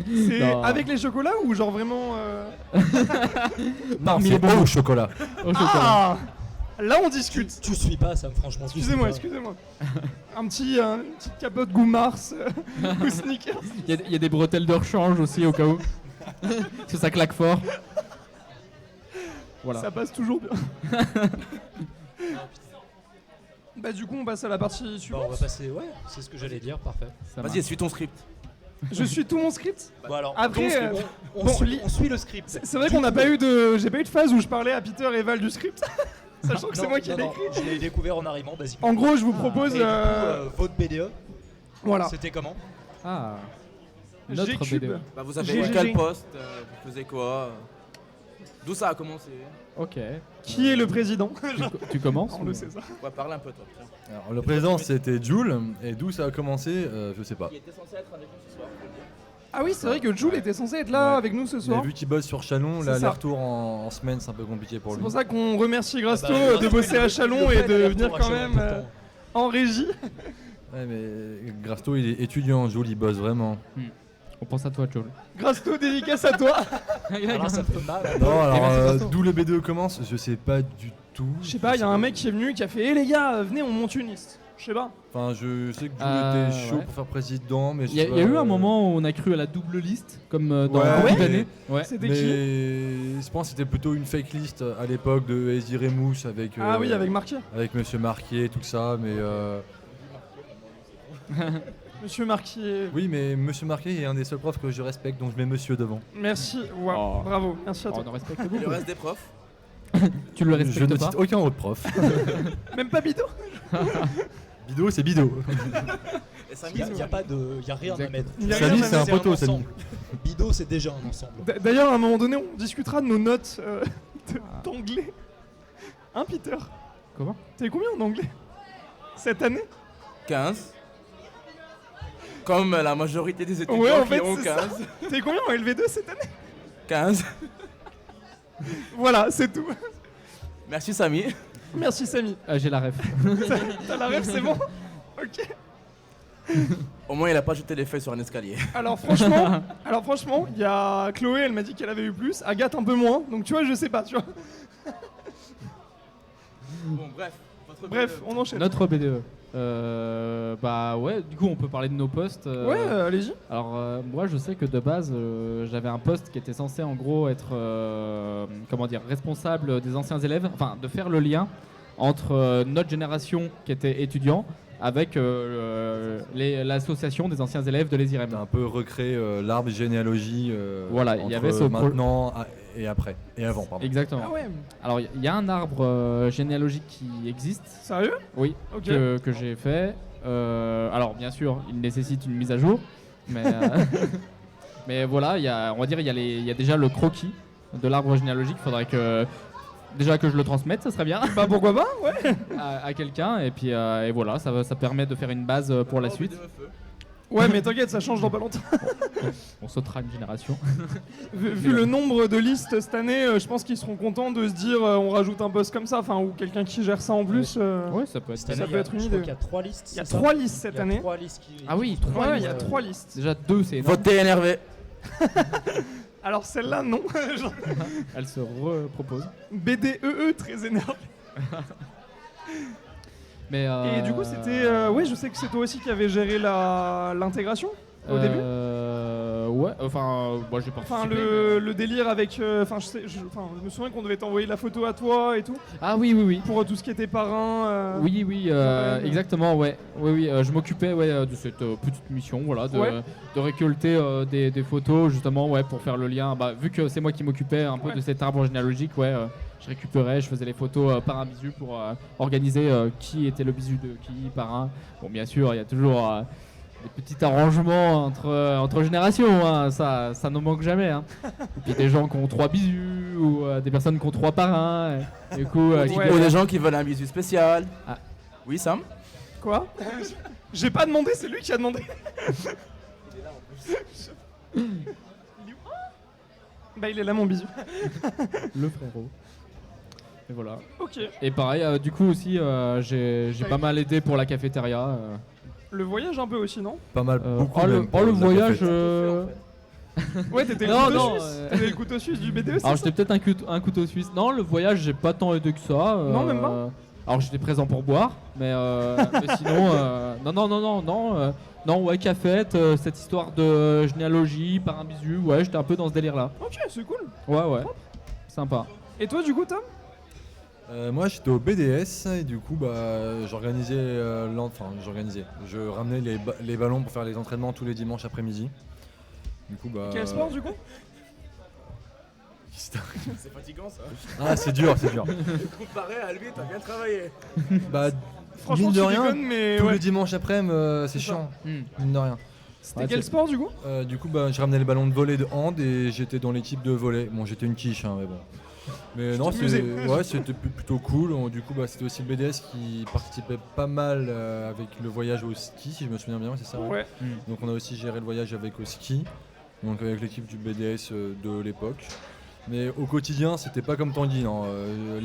C'est Non. avec les chocolats ou genre vraiment. Non, les c'est bonbons. au chocolat. Au chocolat. Ah! Là on discute. tu suis pas, ça, franchement. tu suis pas. Excusez-moi. Une petite capote goût Mars ou sneakers. Il y a des bretelles de rechange aussi au cas où. Parce que ça claque fort. Voilà. Ça passe toujours bien. Bah du coup on passe à la partie Bah, on suivante. va passer, ouais, c'est ce que j'allais dire, parfait. Ça Vas-y, marche. suis ton script. Je suis tout mon script. Bon, alors, Après, donc, on, bon, on suit le script. C'est vrai qu'on n'a pas eu de. J'ai pas eu de phase où je parlais à Peter et Val du script. Sachant que c'est Non, moi qui l'ai non, écrit. je l'ai découvert en arrivant, basiquement. En gros, je vous propose. Et du coup, votre BDE, Voilà. c'était comment? Ah. Notre G-Cube. BDE. Bah, vous avez GGG. eu quel poste? Vous faisiez quoi? D'où ça a commencé? Ok. Qui est le président? Tu commences On le sait ça. On va parler un peu toi. Tiens. Alors, le président c'était Jules, et d'où ça a commencé, je sais pas. Qui était censé être avec nous ce soir? Ah oui, c'est vrai que Jules était censé être là Ouais. avec nous ce Mais soir. vu qu'il bosse sur Chalon, C'est ça. l'aller-retour en semaine c'est un peu compliqué pour C'est lui. pour ça qu'on remercie Grasto Ah bah, de bosser à Chalon et de venir quand même pourtant. en régie. Ouais, mais Grasto il est étudiant, Jules il bosse vraiment. On pense à toi, Joel. Grasto, dédicace à toi. Alors, ça fait mal. Non, alors merci, Grasto. d'où le B2 commence, je sais pas du tout. Je sais pas, il y a un mec qui est venu qui a fait: hé les gars, venez, on monte une liste. Je sais pas. Enfin, je sais que Jules était chaud ouais. pour faire président, mais je Il y a sais pas, eu un moment où on a cru à la double liste, comme dans Ouais. beaucoup Ouais. d'années. Ouais. C'était Mais qui? je pense que c'était plutôt une fake list à l'époque de Easy Remouche avec. Ah oui, avec Marquet. Avec Monsieur Marquier, tout ça, mais. Monsieur Marquier. Oui, mais Monsieur Marquet est un des seuls profs que je respecte, donc je mets Monsieur devant. Merci. Wow. Oh. Bravo. Merci à toi. On en respecte Et le beaucoup. reste des profs. Tu le Je respectes ne pas cite aucun autre prof. Même pas Bido. Bido, c'est Bido. Et Samy, Il n'y a rien à Exact. mettre. Il y a rien Samy, à c'est un mettre. poteau, Samy. ensemble. Bido, c'est déjà un ensemble. D'ailleurs, à un moment donné, on discutera de nos notes d'anglais. Hein, Peter? Comment? T'as eu combien en anglais cette année? 15. Comme la majorité des étudiants Ouais, en qui fait, ont c'est ça. 15. T'as eu combien en LV2 cette année? 15. Voilà, c'est tout. Merci Samy. Merci Samy. J'ai la ref. T'as la rêve, c'est bon? Ok. Au moins, il a pas jeté les feuilles sur un escalier. Alors franchement, il y a Chloé, elle m'a dit qu'elle avait eu plus. Agathe un peu moins. Donc tu vois, je sais pas, tu vois. Bon, bref. Votre Bref, on enchaîne. Notre BDE. Bah ouais, du coup on peut parler de nos postes. Ouais, allez-y. Alors moi je sais que de base j'avais un poste qui était censé en gros être comment dire, responsable des anciens élèves, enfin de faire le lien entre notre génération qui était étudiant avec l'association des anciens élèves de l'ESIREM. T'as un peu recréé l'arbre généalogie Voilà, il y entre avait ce maintenant et après. Et avant, pardon. Exactement. Ah ouais, Alors il y a un arbre généalogique qui existe, sérieux? oui, Ok. que j'ai fait. Alors bien sûr, il nécessite une mise à jour, mais mais voilà, on va dire il y a déjà le croquis de l'arbre généalogique. Il faudrait que déjà que je le transmette, ça serait bien Bah pourquoi pas, ouais. à quelqu'un, et puis et voilà, ça permet de faire une base pour la suite. Ouais, mais t'inquiète, ça change dans pas longtemps. On sautera une génération. Vu le nombre de listes cette année, je pense qu'ils seront contents de se dire on rajoute un poste comme ça, enfin, ou quelqu'un qui gère ça en plus. Ouais, ça peut être. Cette année, Ça peut être une je crois idée. qu'il y a 3 listes. Il y a c'est ça 3 listes cette Il y a année. 3 listes qui. Ah oui, qui- 3 Ouais, il y a listes. 3 listes. Déjà 2, c'est énorme. Votez NRV. Alors celle-là, non. Genre, Elle se repropose. BDEE, très énervé. Mais Et du coup, c'était. Ouais, je sais que c'est toi aussi qui avais géré l'intégration au début. Ouais, enfin, moi j'ai participé. Enfin, le délire avec. Enfin, je me souviens qu'on devait t'envoyer la photo à toi et tout. Ah oui, oui, oui. Pour tout ce qui était parrain. Oui, ouais. exactement, ouais. Oui, je m'occupais de cette petite mission, voilà, de, Ouais. de récolter des photos, justement, ouais, pour faire le lien. Bah, vu que c'est moi qui m'occupais un peu Ouais. de cet arbre généalogique, ouais, je récupérais, je faisais les photos par un bisu pour organiser qui était le bisu de qui, par un. Bon, bien sûr, il y a toujours des petits arrangements entre générations, hein, ça ne manque jamais. Hein. Et puis des gens qui ont 3 bisus, ou des personnes qui ont 3 parrains. Du coup, Ouais. Ou des gens qui veulent un bisu spécial. Ah. Oui, Sam. Quoi? J'ai pas demandé, c'est lui qui a demandé. Il est où? Bah, il est là, mon bisou. le frérot. Et voilà. Ok. Et pareil, du coup aussi, j'ai pas mal aidé pour la cafétéria. Le voyage un peu aussi, non? Pas mal, beaucoup. le même, pour la voyage. cafette. Ouais, t'étais le Non, couteau non, suisse. T'étais le couteau suisse du BDE, c'est Alors ça? j'étais peut-être un couteau suisse. Non, le voyage, j'ai pas tant aidé que ça. Non, même pas. Alors j'étais présent pour boire, mais sinon, non, ouais, cafette, cette histoire de généalogie par un bisu, ouais, j'étais un peu dans ce délire-là. Ok, c'est cool. Ouais, sympa. Et toi, du coup, Tom? Moi j'étais au BDS et du coup j'organisais, je ramenais les ballons pour faire les entraînements tous les dimanches après-midi. Du coup Quel sport, du coup? C'est fatigant ça. Ah c'est dur. Comparé à lui, t'as bien travaillé. Bah Franchement, mine tu de rien, déconnes, mais tous ouais. les dimanches après-midi c'est chiant, mine de rien. C'était Ouais, quel c'est- sport, du coup? Du coup je ramenais les ballons de volley de hand et j'étais dans l'équipe de volley. Bon j'étais une quiche mais bon. Mais non c'était plutôt cool. Du coup c'était aussi le BDS qui participait pas mal avec le voyage au ski si je me souviens bien, c'est ça? Ouais. Donc on a aussi géré le voyage avec au ski, donc avec l'équipe du BDS de l'époque. Mais au quotidien, c'était pas comme Tanguy. Non.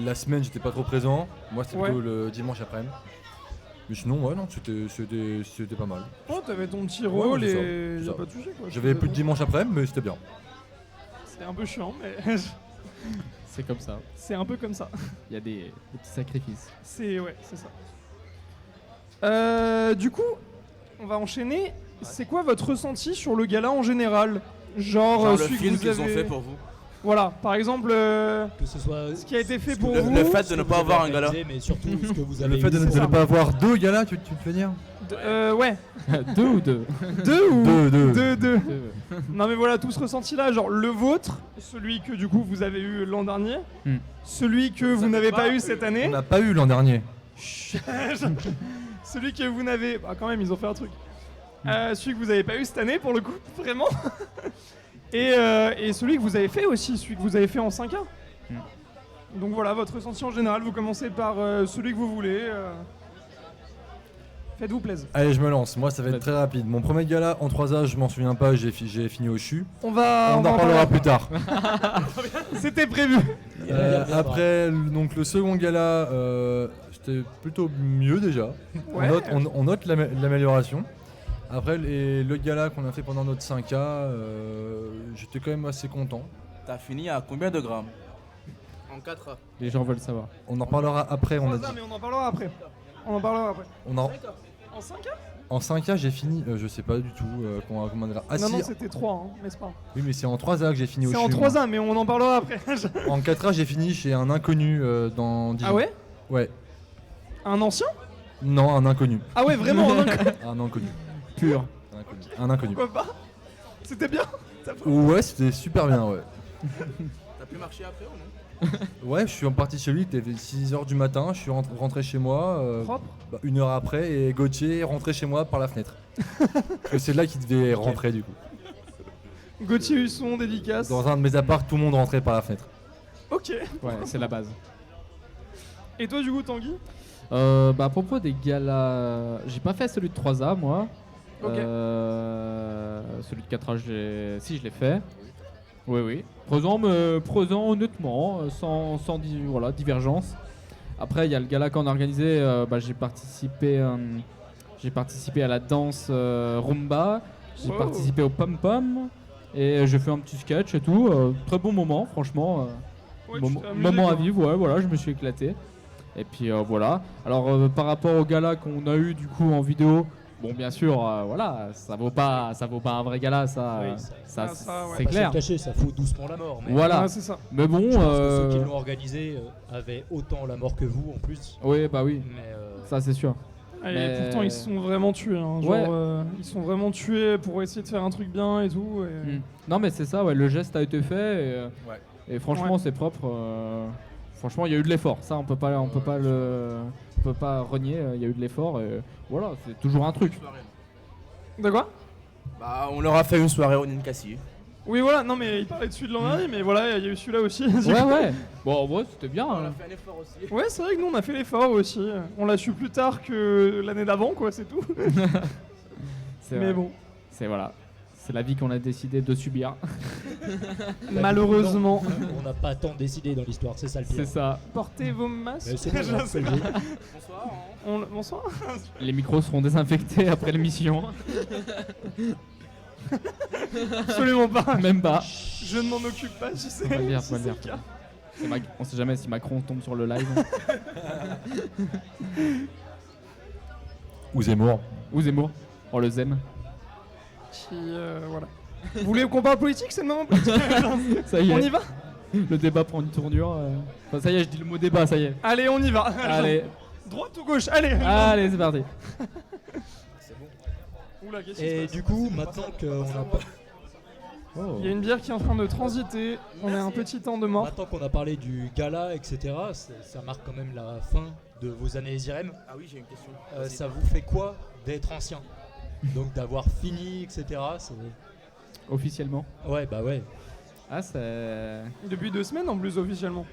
La semaine, j'étais pas trop présent. Moi, c'était Ouais. plutôt le dimanche après-midi. Mais sinon, ouais, non, c'était pas mal. Oh, t'avais ton petit rôle c'est ça, et c'est y'a ça. pas de sujet, quoi. J'avais plus de dimanche après-midi, mais c'était bien. C'était un peu chiant, mais C'est comme ça. c'est un peu comme ça. Il y a des petits sacrifices. C'est ça. Du coup, on va enchaîner. C'est quoi votre ressenti sur le gala en général? Genre, Genre le celui que film vous qu'ils ont avez- fait pour vous. Voilà, par exemple, Que ce soit ce qui a été fait ce que pour vous- vous. Le fait ce de que ne vous pas avez avoir un gala. organisé, mais surtout ce que vous avez Le fait de eu. ne ça. pas avoir 2 galas, tu fais dire Ouais, 2 ou 2 deux ou 2. deux. Non mais voilà, tout ce ressenti là, genre le vôtre, celui que du coup vous avez eu l'an dernier, Hmm. celui que vous n'avez pas eu cette On année, n'a pas eu l'an dernier. celui que vous n'avez... Bah quand même, ils ont fait un truc. Celui que vous n'avez pas eu cette année pour le coup, vraiment. Et celui que vous avez fait aussi, celui que vous avez fait en 5A. Donc voilà, votre ressenti en général, vous commencez par celui que vous voulez. Faites-vous plaisir. Allez, je me lance. Moi, ça va être très rapide. Mon premier gala en 3A, je m'en souviens pas, j'ai fini au CHU. On va On en parlera plus tard. C'était prévu. Après, donc le second gala, c'était plutôt mieux déjà. Ouais. On note l'amélioration. Après, le gala qu'on a fait pendant notre 5A, j'étais quand même assez content. T'as fini à combien de grammes? En 4A. Les gens veulent savoir. On en reparlera après, on a dit. Mais on en parlera après. On en parlera après. En 5A En 5A, j'ai fini, je sais pas du tout comment dire. Ah Non, si, non, c'était 3, hein, mais c'est pas. oui, mais c'est en 3A que j'ai fini au C'est CHU. en 3A, mais on en parlera après. En 4A, j'ai fini chez un inconnu dans Dijon. Ah ouais Ouais. Un ancien Non, un inconnu. Ah ouais, vraiment un inconnu. Un inconnu. Pur. Un inconnu. Pourquoi pas C'était bien. Ouais, c'était super bien, ouais. T'as pu marcher après ou non? Ouais, je suis parti chez lui, il était 6h du matin, je suis rentré chez moi, Propre. 1 heure après, et Gauthier est rentré chez moi par la fenêtre. Parce que c'est là qu'il devait rentrer du coup. Gauthier Husson, dédicace. Dans un de mes apparts, tout le monde rentrait par la fenêtre. Ok. Ouais, c'est la base. Et toi, du coup, Tanguy À propos des galas, j'ai pas fait celui de 3A moi. Ok. Celui de 4A, je l'ai fait. Oui. Prenant honnêtement, sans divergence. Après, il y a le gala qu'on a organisé. J'ai participé à la danse rumba. J'ai Wow. participé au pom pom et j'ai fait un petit sketch et tout. Très bon moment, franchement. Ouais, tu t'es amusé, Moment à quoi. vivre, ouais, voilà, je me suis éclaté. Et puis voilà. Alors par rapport au gala qu'on a eu du coup en vidéo, bon bien sûr, voilà, ça vaut pas un vrai gala, ça, Oui, ça, ouais. c'est Pas clair. se cacher, ça fout doucement la mort. Mais Voilà. Ouais, c'est ça. Mais bon, je pense que ceux qui l'ont organisé avaient autant la mort que vous en plus. oui, bah oui, Mais ça c'est sûr. Et Mais- pourtant, ils se sont vraiment tués. Hein. Genre, Ouais. ils sont vraiment tués pour essayer de faire un truc bien et tout. Et... Non mais c'est ça, ouais, le geste a été fait et franchement Ouais. c'est propre. Franchement, il y a eu de l'effort. Ça, on peut pas renier. Il y a eu de l'effort. Et voilà, c'est toujours un truc. De quoi Bah, on leur a fait une soirée au Ninkasi. Oui, voilà. Non, mais il parlait de celui de l'an dernier, mais voilà, il y a eu celui-là aussi. Ouais. Bon, en vrai, c'était bien. On hein. a fait un effort aussi. Ouais, c'est vrai que nous, on a fait l'effort aussi. On l'a su plus tard que l'année d'avant, quoi, c'est tout. C'est Mais vrai. bon, C'est voilà. C'est la vie qu'on a décidé de subir. malheureusement. on n'a pas tant décidé dans l'histoire, c'est ça le pire. C'est ça. Portez vos masques. Mais c'est pas grave, c'est le jeu. Bonsoir. Hein. Bonsoir. Les micros seront désinfectés après l'émission. Absolument pas. Même pas. Je ne m'en occupe pas, tu sais. On va le dire, si on va le c'est dire. le cas. On sait jamais si Macron tombe sur le live. Ou Zemmour. Ou Zemmour. On le zème. Qui, voilà. Vous voulez qu'on parle politique, c'est le moment politique. Ça y est. On y va Le débat prend une tournure. Enfin, ça y est, je dis le mot débat, ça y est. Allez, on y va. Allez, Droite ou gauche Allez. allez, c'est parti. Oula, qu'est-ce qui se Et passe du coup, maintenant qu'on a pas. Il y a une bière qui est en train de transiter. On est un petit temps de mort. Maintenant qu'on a parlé du gala, etc., ça marque quand même la fin de vos années IRM. Ah oui, j'ai une question. Ça vous fait quoi d'être ancien? Donc d'avoir fini, etc. Officiellement. Ouais, bah ouais. Ah, c'est. Depuis 2 semaines en plus officiellement.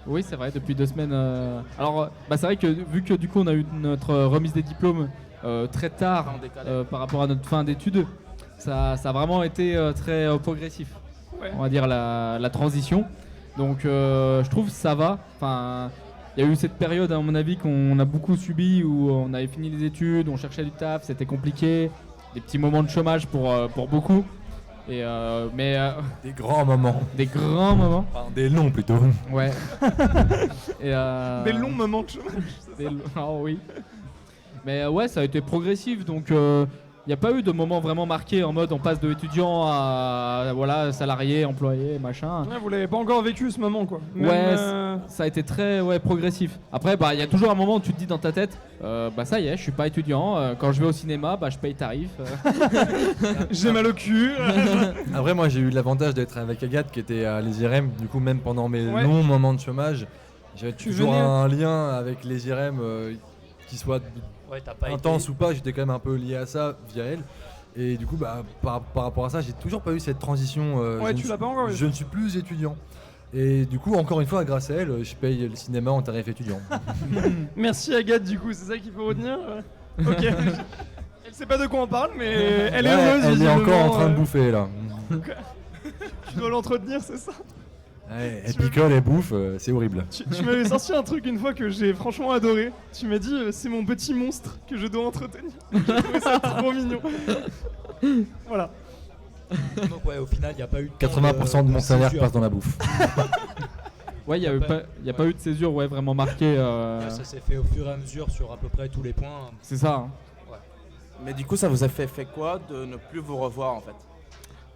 Oui, c'est vrai, depuis 2 semaines. Alors, c'est vrai que vu que du coup on a eu notre remise des diplômes très tard En décalé. par rapport à notre fin d'études, ça a vraiment été très progressif. Ouais. On va dire la transition. Donc, je trouve que ça va. Enfin, il y a eu cette période, à mon avis, qu'on a beaucoup subi où on avait fini les études, on cherchait du taf, c'était compliqué, des petits moments de chômage pour beaucoup. Et Des grands moments. des grands moments. Enfin, des longs plutôt. Ouais. Et, Des longs moments de chômage. Oh oui. Mais ouais, ça a été progressif, donc Il n'y a pas eu de moment vraiment marqué en mode on passe de étudiant à voilà, salarié, employé, machin. Ouais, vous l'avez pas encore vécu ce moment quoi. Même, Ouais, ça a été très progressif. Après, il y a toujours un moment où tu te dis dans ta tête, ça y est, je suis pas étudiant. Quand je vais au cinéma, je paye tarif. j'ai mal au cul. Après, moi, j'ai eu l'avantage d'être avec Agathe qui était à l'ESIREM. Du coup, même pendant mes Ouais. longs moments de chômage, j'avais Tu toujours venais. un lien avec l'ESIREM qui soit Ouais, t'as pas intense été... ou pas. J'étais quand même un peu lié à ça via elle. Et du coup, par rapport à ça, j'ai toujours pas eu cette transition. Ouais, je tu ne l'as suis- pas encore eu. Je ne suis plus étudiant. Et du coup, encore une fois, grâce à elle, je paye le cinéma en tarif étudiant. Merci Agathe du coup, c'est ça qu'il faut retenir. Ok. Elle sait pas de quoi on parle, mais elle est Ouais, heureuse. elle est encore en train de visiblement, bouffer là. Tu dois l'entretenir, c'est ça. Ouais, elle picole, elle bouffe, c'est horrible. Tu m'avais sorti un truc une fois que j'ai franchement adoré. Tu m'as dit c'est mon petit monstre que je dois entretenir. J'ai trouvé ça trop mignon. Voilà. Donc ouais, au final, il n'y a pas eu... 80% de mon salaire césure. passe dans la bouffe. Ouais, il n'y a pas eu de césure vraiment marquée. Ça s'est fait au fur et à mesure sur à peu près tous les points. C'est ça. Hein. Mais du coup, ça vous a fait quoi de ne plus vous revoir en fait?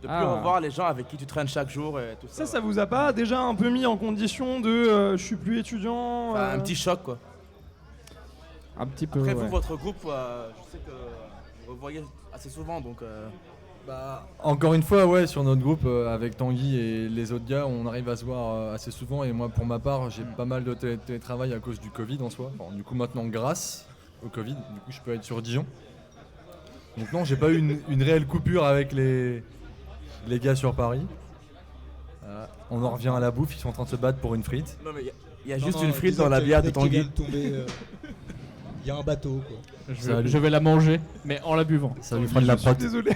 De plus revoir les gens avec qui tu traînes chaque jour et tout ça. Ça vous a pas déjà un peu mis en condition de je suis plus étudiant Enfin, un petit choc quoi. Un petit peu. Après ouais. vous, votre groupe, je sais que vous revoyez assez souvent donc. Encore une fois, ouais, sur notre groupe, avec Tanguy et les autres gars, on arrive à se voir assez souvent. Et moi, pour ma part, j'ai pas mal de télétravail à cause du Covid en soi. Enfin, du coup, maintenant, grâce au Covid, du coup, je peux être sur Dijon. Donc non, j'ai pas eu une réelle coupure avec les gars sur Paris. On en revient à la bouffe, ils sont en train de se battre pour une frite. Non mais il y a juste une frite dans la bière de Tanguy. Il y a un bateau, quoi. Je vais la manger, mais en la buvant. Ça lui fera de la Je suis prot. désolé.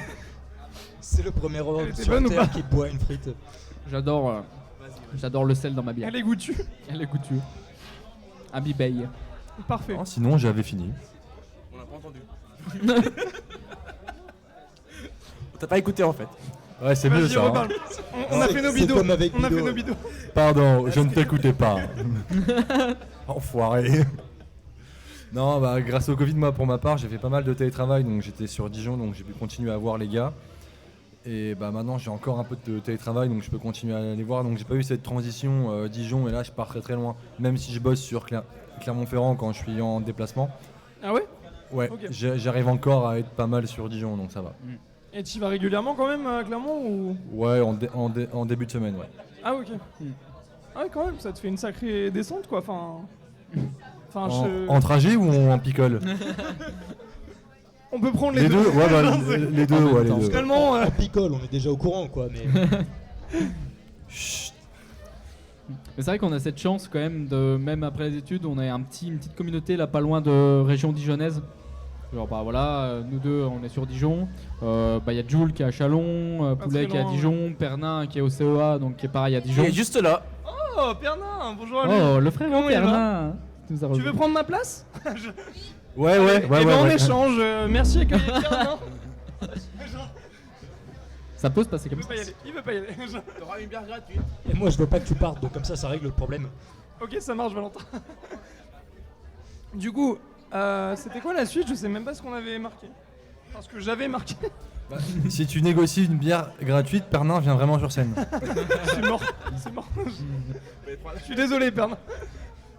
C'est le premier Elle homme était sur bonne ou Terre pas qui boit une frite. J'adore le sel dans ma bière. Elle est goûtue. Elle est goûtue. Imbibey. Parfait. Non, sinon, j'avais fini. On n'a pas entendu. T'as pas écouté en fait. Ouais, c'est mieux Vas-y, ça. Hein. reparle. On a fait nos C'est bidos. comme avec On a fait Bido. nos bidos. Pardon, je ne t'écoutais pas. Enfoiré. Non, grâce au Covid, moi, pour ma part, j'ai fait pas mal de télétravail, donc j'étais sur Dijon, donc j'ai pu continuer à voir les gars. Et maintenant, j'ai encore un peu de télétravail, donc je peux continuer à les voir. Donc j'ai pas eu cette transition Dijon, et là, je pars très très loin. Même si je bosse sur Clermont-Ferrand quand je suis en déplacement. Ah ouais. Ouais, Ok. j'arrive encore à être pas mal sur Dijon, donc ça va. Et tu y vas régulièrement quand même, Clermont ou... Ouais, en début de semaine, ouais. Ah ok. Ah ouais, quand même, ça te fait une sacrée descente quoi. Enfin, En trajet ou en picole? on peut prendre Les les deux, ouais, les deux, ouais, les deux. Finalement, On picole, on est déjà au courant, quoi. Mais Chut. Mais c'est vrai qu'on a cette chance quand même de, même après les études, on a une petite communauté là pas loin de région dijonnaise. Genre voilà, nous deux on est sur Dijon. Y a Jules qui est à Chalon, Pas Poulet très qui est à loin, Dijon, Pernin qui est au CEA donc qui est pareil à Dijon. Il est juste là. oh Pernin, bonjour à lui. Oh le frère Comment il va Pernin. Nous a Tu rejoint. veux prendre ma place? Ouais, ouais, Et ben ouais. en ouais. échange, merci accueillir Pernin. Ça peut se passer Il comme veut ça. pas y aller, il veut pas y aller. T'auras une bière gratuite. et moi, je veux pas que tu partes, donc comme ça règle le problème. Ok, ça marche Valentin. Du coup, c'était quoi la suite? Je sais même pas ce qu'on avait marqué. Parce que j'avais marqué. Si tu négocies une bière gratuite, Pernin vient vraiment sur scène. C'est mort, c'est mort. Je suis désolé Pernin.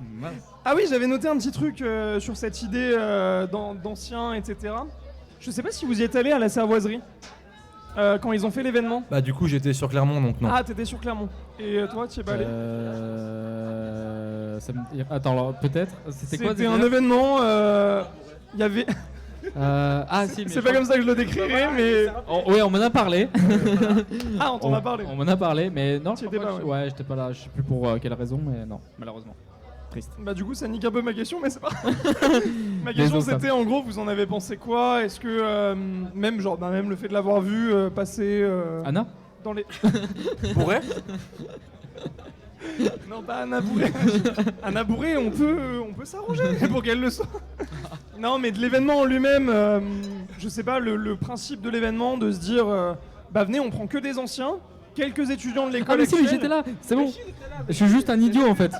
Mince. Ah oui, j'avais noté un petit truc sur cette idée d'anciens, etc. Je sais pas si vous y êtes allé à la Cervoiserie quand ils ont fait l'événement. Du coup, j'étais sur Clermont, donc non. Ah, t'étais sur Clermont. Et toi, tu y es pas allé? Attends, alors peut-être. C'était quoi C'était déjà un événement. Il y avait. Ah si, mais C'est pas comme ça que je le décrirais, mais. Ouais, on m'en a parlé. Ah, on t'en a parlé. On m'en a parlé, mais non, Tu je étais crois pas, que ouais, j'étais pas là. Je sais plus pour quelle raison, mais non, malheureusement. Triste. Bah du coup ça nique un peu ma question mais c'est pas ma question Désolé, ça. c'était en gros vous en avez pensé quoi? Est-ce que même genre même le fait de l'avoir vu passer Anna dans les Pourrait. non pas Anna Bourré Anna Bourré on peut s'arranger pour qu'elle le soit non mais de l'événement en lui-même je sais pas le principe de l'événement de se dire venez on prend que des anciens quelques étudiants de Ah l'école mais si, actuelle. j'étais là, c'est bon. Je suis juste un idiot en fait.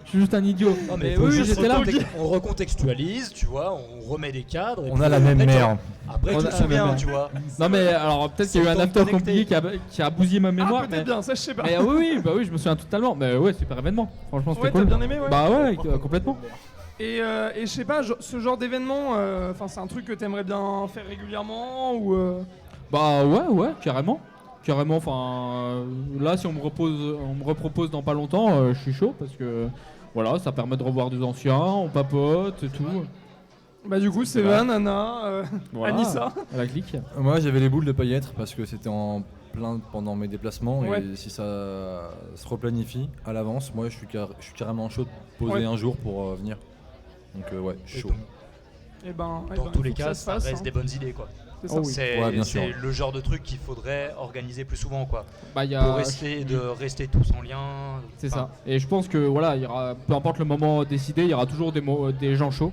Je suis juste un idiot. Non, mais oui, juste j'étais là. on recontextualise, tu vois, on remet des cadres. et On puis a la même après, mère. Après, On tu a- te souviens, mais- tu vois. Non mais alors peut-être qu'il y a eu C'est un le after temps de compliqué connecter. qui a bousillé ma Ah, mémoire. peut-être bien, ça je sais pas. Mais oui, je me souviens totalement. Mais ouais, super événement. Franchement, c'était Ouais, cool. t'as bien aimé, ouais. Bah ouais, complètement. Et je sais pas, ce genre d'événement, c'est un truc que t'aimerais bien faire régulièrement ou Bah ouais, carrément. Carrément, enfin là si on me repropose dans pas longtemps, je suis chaud parce que voilà, ça permet de revoir des anciens, on papote et tout. Bah du coup, Sevan, Anna, Voilà, Anissa. à la clique. Moi j'avais les boules de pas y être parce que c'était en plein pendant mes déplacements Ouais. et si ça se replanifie à l'avance, moi je suis carrément chaud de poser Ouais. un jour pour venir. Donc ouais, Et chaud. donc, Et ben, dans tous il les faut que cas, se ça fasse, reste hein. des bonnes idées, quoi. C'est ça. Oh oui. C'est Ouais, bien sûr. c'est le genre de truc qu'il faudrait organiser plus souvent, quoi. Bah il y Pour a rester tous en lien. c'est Enfin, ça. Et je pense que voilà, il y aura peu importe le moment décidé, il y aura toujours des gens chauds.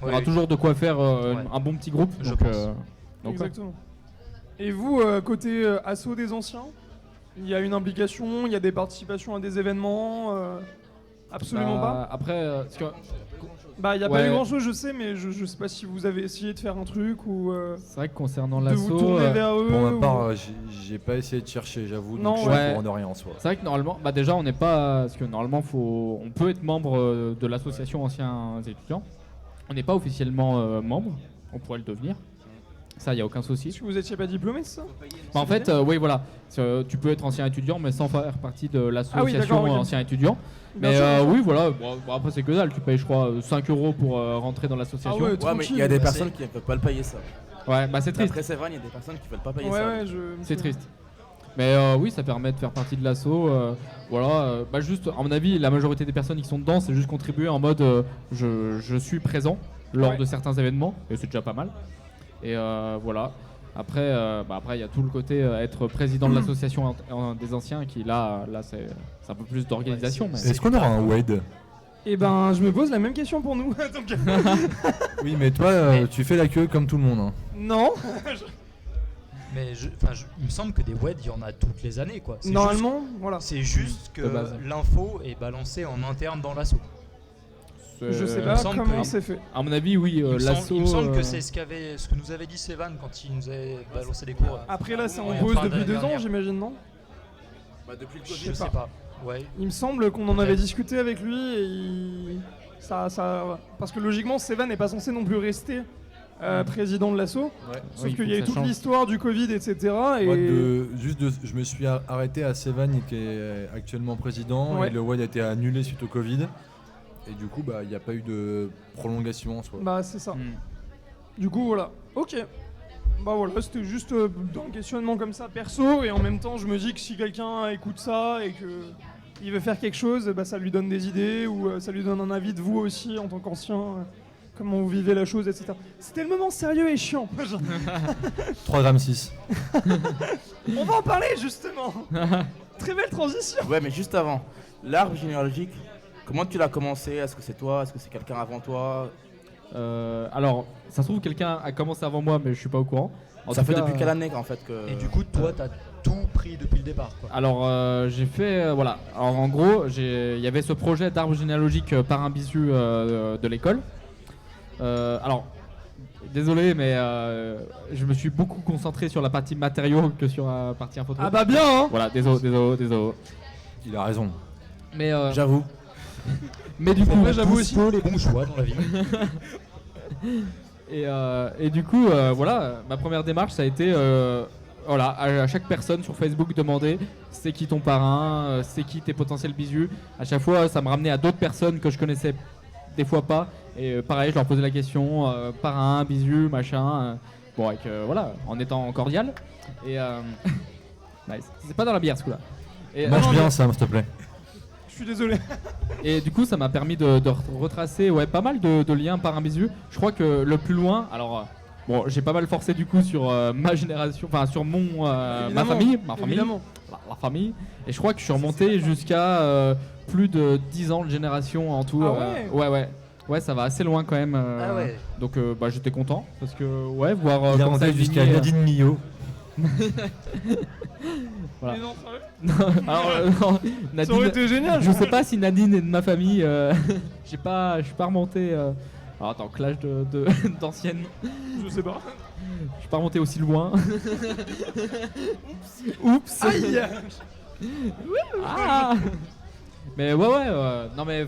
Il y aura ouais. toujours de quoi faire Ouais. un bon petit groupe. Je donc, pense. donc, ouais. Exactement. Et vous, côté assaut des anciens, il y a une implication, il y a des participations à des événements Absolument Bah, après, parce que pas. Bah, il n'y a pas ouais. eu grand chose, je sais, mais je sais pas si vous avez essayé de faire un truc ou c'est vrai que concernant de vous l'assaut, tourner vers eux. Pour ma ou- part, j'ai pas essayé de chercher, j'avoue, Non, donc je suis ouais. au courant de rien en soi. c'est vrai que normalement, bah déjà on n'est pas, parce que normalement on peut être membre de l'association anciens étudiants. On n'est pas officiellement membre, on pourrait le devenir. Ça, il y a aucun souci. Est-ce que vous étiez pas diplômé, c'est ça Bah, en fait, oui, voilà. Tu peux être ancien étudiant, mais sans faire partie de l'association d'accord, ok. ancien étudiant. Bien Mais sûr, bien sûr. oui, voilà. Bon, après, c'est que dalle. Tu payes, je crois, 5 € pour rentrer dans l'association. Ah ouais, Ouais, mais il y a tranquille. des personnes qui ne peuvent pas le payer ça. Ouais, bah c'est triste. Après Sévan, il y a des personnes qui ne veulent pas payer Ouais, ça. ouais, C'est triste. Mais oui, ça permet de faire partie de l'assaut. Voilà. Bah juste, à mon avis, la majorité des personnes qui sont dedans, c'est juste contribuer en mode je suis présent lors Ouais. de certains événements, et c'est déjà pas mal. Et voilà. Après, il y a tout le côté être président de l'association des anciens qui là c'est un peu plus d'organisation. Ouais, mais... Est-ce qu'on aura un Wade? Et ben, je me pose la même question pour nous. Donc, Oui, mais toi, tu fais la queue comme tout le monde. Hein. non, Mais il me semble que des WED, il y en a toutes les années, quoi. C'est normalement, voilà. C'est juste que De base. l'info est balancée en interne dans l'assaut. Je sais il me pas semble comment que- c'est fait. À mon avis, oui, l'assaut. Il me semble que c'est ce que nous avait dit Sévan quand il nous avait balancé des cours. Après là, c'est en Ouais, pause fin depuis d'année 2 ans, dernière. j'imagine, non? Bah, depuis le Je Covid. sais pas. Ouais. Il me semble qu'on en avait discuté avec lui et parce que logiquement, Sevan n'est pas censé non plus rester président de l'assaut. Sauf Oui, qu'il y faut a eu que ça toute change. l'histoire du Covid, etc. Et Moi, je me suis arrêté à Sevan qui est actuellement président Ouais. et le Wade a été annulé suite au Covid. Et du coup, il n'y a pas eu de prolongation en soi. bah c'est ça. Hmm. Du coup, voilà. Ok. Bah voilà, c'était juste un questionnement comme ça perso et en même temps, je me dis que si quelqu'un écoute ça et que il veut faire quelque chose, bah ça lui donne des idées ou ça lui donne un avis de vous aussi en tant qu'ancien. Comment vous vivez la chose, etc. C'était le moment sérieux et chiant. 3,6 g. On va en parler justement. Très belle transition. Ouais, mais juste avant, l'arbre généalogique, comment tu l'as commencé? Est-ce que c'est toi? Est-ce que c'est quelqu'un avant toi? Alors, ça se trouve, quelqu'un a commencé avant moi, mais je suis pas au courant. En Ça tout fait cas, depuis quelle année en fait que... Et du coup, toi, t'as tout pris depuis le départ, quoi. Alors j'ai fait voilà. Alors en gros, il y avait ce projet d'arbre généalogique par un bisu de l'école. Alors désolé, mais je me suis beaucoup concentré sur la partie matériaux que sur la partie info. Ah bah bien hein. Voilà, désolé. Il a raison. Mais J'avoue. du coup, vrai, j'avoue aussi. Les bons choix dans la vie. et du coup, voilà, ma première démarche, ça a été voilà, à chaque personne sur Facebook demander c'est qui ton parrain, c'est qui tes potentiels bisus. À chaque fois, ça me ramenait à d'autres personnes que je connaissais des fois pas. Et pareil, je leur posais la question parrain, bisu, machin. Bon, avec voilà, en étant cordial. Et nice. C'est pas dans la bière ce coup-là. Et, Mange non, bien mais- ça, s'il te plaît. Je suis désolé. Et du coup, ça m'a permis de retracer pas mal de liens par un bisu. Je crois que le plus loin, alors bon, j'ai pas mal forcé du coup sur ma génération, enfin sur ma Évidemment, famille, Évidemment. la famille. Et je crois que je suis remonté jusqu'à plus de 10 ans de génération en tout. Ah Ouais, ça va assez loin quand même. Ah ouais. Donc j'étais content parce que voir Il a comme ça remonté jusqu'à Vini, Nadine Millot. Voilà. Mais non, sérieux alors non, ça Nadine, aurait été génial. je sais pas si Nadine est de ma famille. Je suis pas remonté. Alors attends, clash d'anciennes. Je sais pas. suis pas remonté aussi loin. Oups. Aïe. Ah. Mais ouais, non mais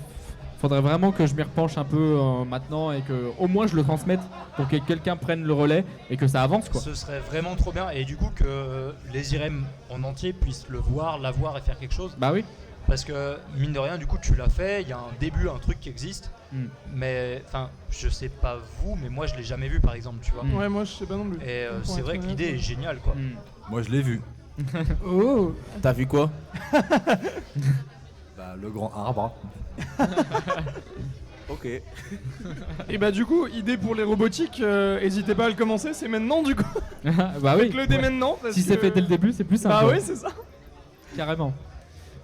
faudrait vraiment que je m'y repenche un peu maintenant et que au moins je le transmette pour que quelqu'un prenne le relais et que ça avance quoi. Ce serait vraiment trop bien et du coup que les IRM en entier puissent le voir, l'avoir et faire quelque chose. Bah oui. Parce que mine de rien, du coup, tu l'as fait, il y a un début, un truc qui existe. Mais enfin, je sais pas vous, mais moi je l'ai jamais vu par exemple, tu vois. Ouais, moi je sais pas non plus. Et c'est vrai que l'idée est géniale quoi. Moi je l'ai vu. Oh. T'as vu quoi? Bah, le grand arbre. Ok. Et bah du coup, idée pour les robotiques, n'hésitez pas à le commencer, c'est maintenant du coup. Bah oui. Faites-le dès maintenant. Parce Si c'est que- fait dès le début, c'est plus simple. Bah oui, c'est ça. Carrément.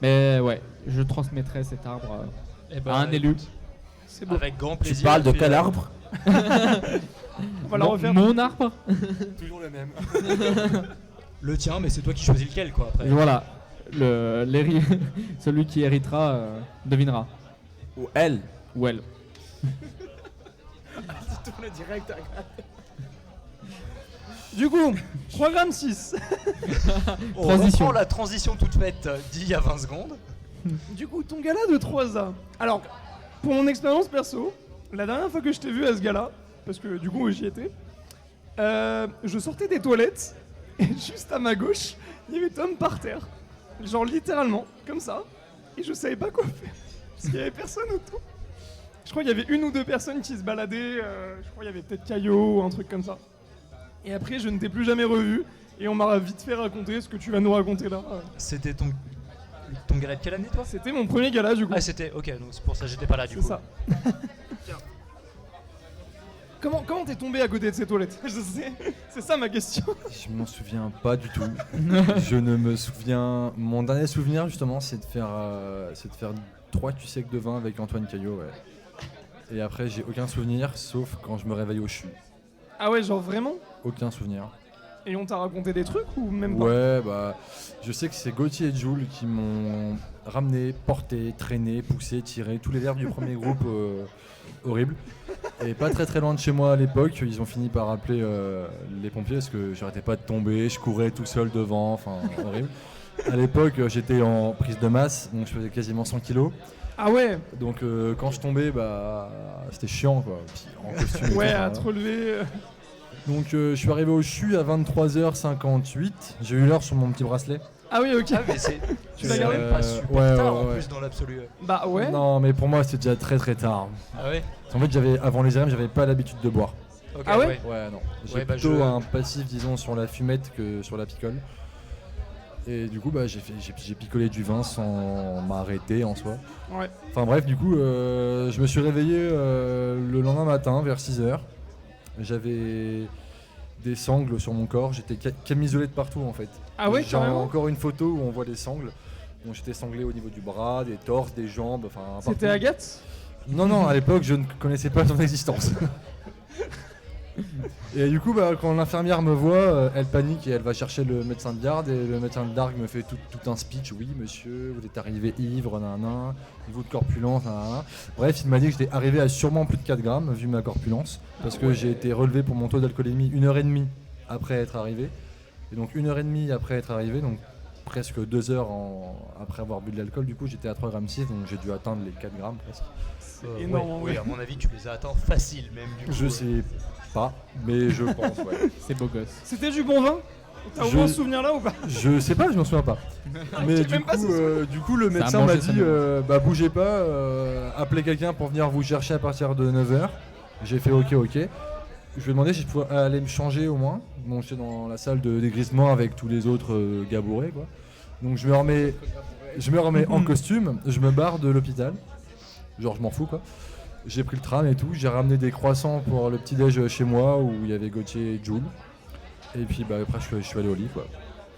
Mais ouais, je transmettrai cet arbre Et ben, à un élu. C'est beau. avec grand Tu plaisir. parles de puis, quel arbre? On va la refaire. Mon arbre. Toujours le même. Le tien, mais c'est toi qui choisis lequel quoi après. Et voilà. Celui qui héritera devinera. Ou elle? Ou elle. Du coup, programme 6. On Transition. reprend la transition toute faite d'il y a 20 secondes. Du coup, ton gala de 3A. Alors, pour mon expérience perso, la dernière fois que je t'ai vu à ce gala, parce que du coup j'y étais, je sortais des toilettes et juste à ma gauche, il y avait Tom par terre. Genre littéralement, comme ça. Et je savais pas quoi faire. Parce qu'il y avait personne autour. Je crois qu'il y avait une ou deux personnes qui se baladaient. Je crois qu'il y avait peut-être Caillot ou un truc comme ça. Et après, je ne t'ai plus jamais revu. Et on m'a vite fait raconter ce que tu vas nous raconter là. C'était ton gala de quelle année toi? C'était mon premier gala du coup. Ah c'était, ok, donc c'est pour ça que j'étais pas là du C'est coup. ça. Comment t'es tombé à côté de ces toilettes? C'est ça ma question. Je m'en souviens pas du tout. Je ne me souviens. Mon dernier souvenir justement, c'est de faire 3 culs secs de vin avec Antoine Caillot. Ouais. Et après, j'ai aucun souvenir, sauf quand je me réveille au CHU. Ah ouais, genre vraiment? Aucun souvenir. Et on t'a raconté des trucs ou même pas? Ouais, bah, je sais que c'est Gauthier et Jules qui m'ont ramené, porté, traîné, poussé, tiré, tous les verbes du premier groupe horrible. Et pas très très loin de chez moi à l'époque, ils ont fini par appeler les pompiers parce que j'arrêtais pas de tomber, je courais tout seul devant, enfin horrible. À l'époque, j'étais en prise de masse, donc je faisais quasiment 100 kilos. Ah ouais? Donc quand je tombais, bah, c'était chiant quoi. Puis, en costume et Ouais, tout, à enfin, te relever. Donc je suis arrivé au CHU à 23h58, j'ai eu l'heure sur mon petit bracelet. Ah oui, ok. Ah mais c'est Tu l'as gardé même pas super ouais, tard ouais, en ouais. plus dans l'absolu. Bah ouais. Non mais pour moi c'était déjà très très tard. Ah ouais? En fait avant les IRM j'avais pas l'habitude de boire. Ok, Ah ouais? Ouais non. J'ai Ouais, bah, plutôt je- un passif disons sur la fumette que sur la picole. Et du coup bah j'ai picolé du vin sans m'arrêter en soi. Ouais. Enfin bref du coup je me suis réveillé le lendemain matin vers 6h. J'avais des sangles sur mon corps, j'étais camisolé de partout en fait. Ah ouais, J'ai carrément? encore une photo où on voit des sangles. Donc j'étais sanglé au niveau du bras, des torses, des jambes, enfin C'était partout. Agathe? Non, à l'époque je ne connaissais pas son existence. Et du coup bah, quand l'infirmière me voit, elle panique et elle va chercher le médecin de garde. Et le médecin de garde me fait tout un speech. Oui monsieur, vous êtes arrivé ivre, nanana, niveau de corpulence, nanana. Bref, il m'a dit que j'étais arrivé à sûrement plus de 4 grammes vu ma corpulence. Parce que j'ai été relevé pour mon taux d'alcoolémie 1h30 après être arrivé. Et donc 1h30 après être arrivé, donc presque 2 heures après avoir bu de l'alcool, du coup j'étais à 3,6 g, donc j'ai dû atteindre les 4 grammes presque. énorme, Oui, ouais. à mon avis tu les as atteints facile même du coup. Je sais pas, mais je pense, ouais. C'est beau gosse. C'était du bon vin? T'as au Je- moins ce souvenir là ou pas? Je sais pas, je m'en souviens pas. Mais même pas ce du coup, le Ça a médecin mangé m'a sa dit mémoire. bah bougez pas, appelez quelqu'un pour venir vous chercher à partir de 9h. J'ai fait ok. Je lui ai demandé si je pouvais aller me changer au moins. Donc j'étais dans la salle de dégrisement avec tous les autres gars bourrés, quoi. Donc je me remets en costume, je me barre de l'hôpital. Genre je m'en fous quoi. J'ai pris le tram et tout, j'ai ramené des croissants pour le petit déj chez moi où il y avait Gauthier et Jules. Et puis bah après je suis allé au lit quoi.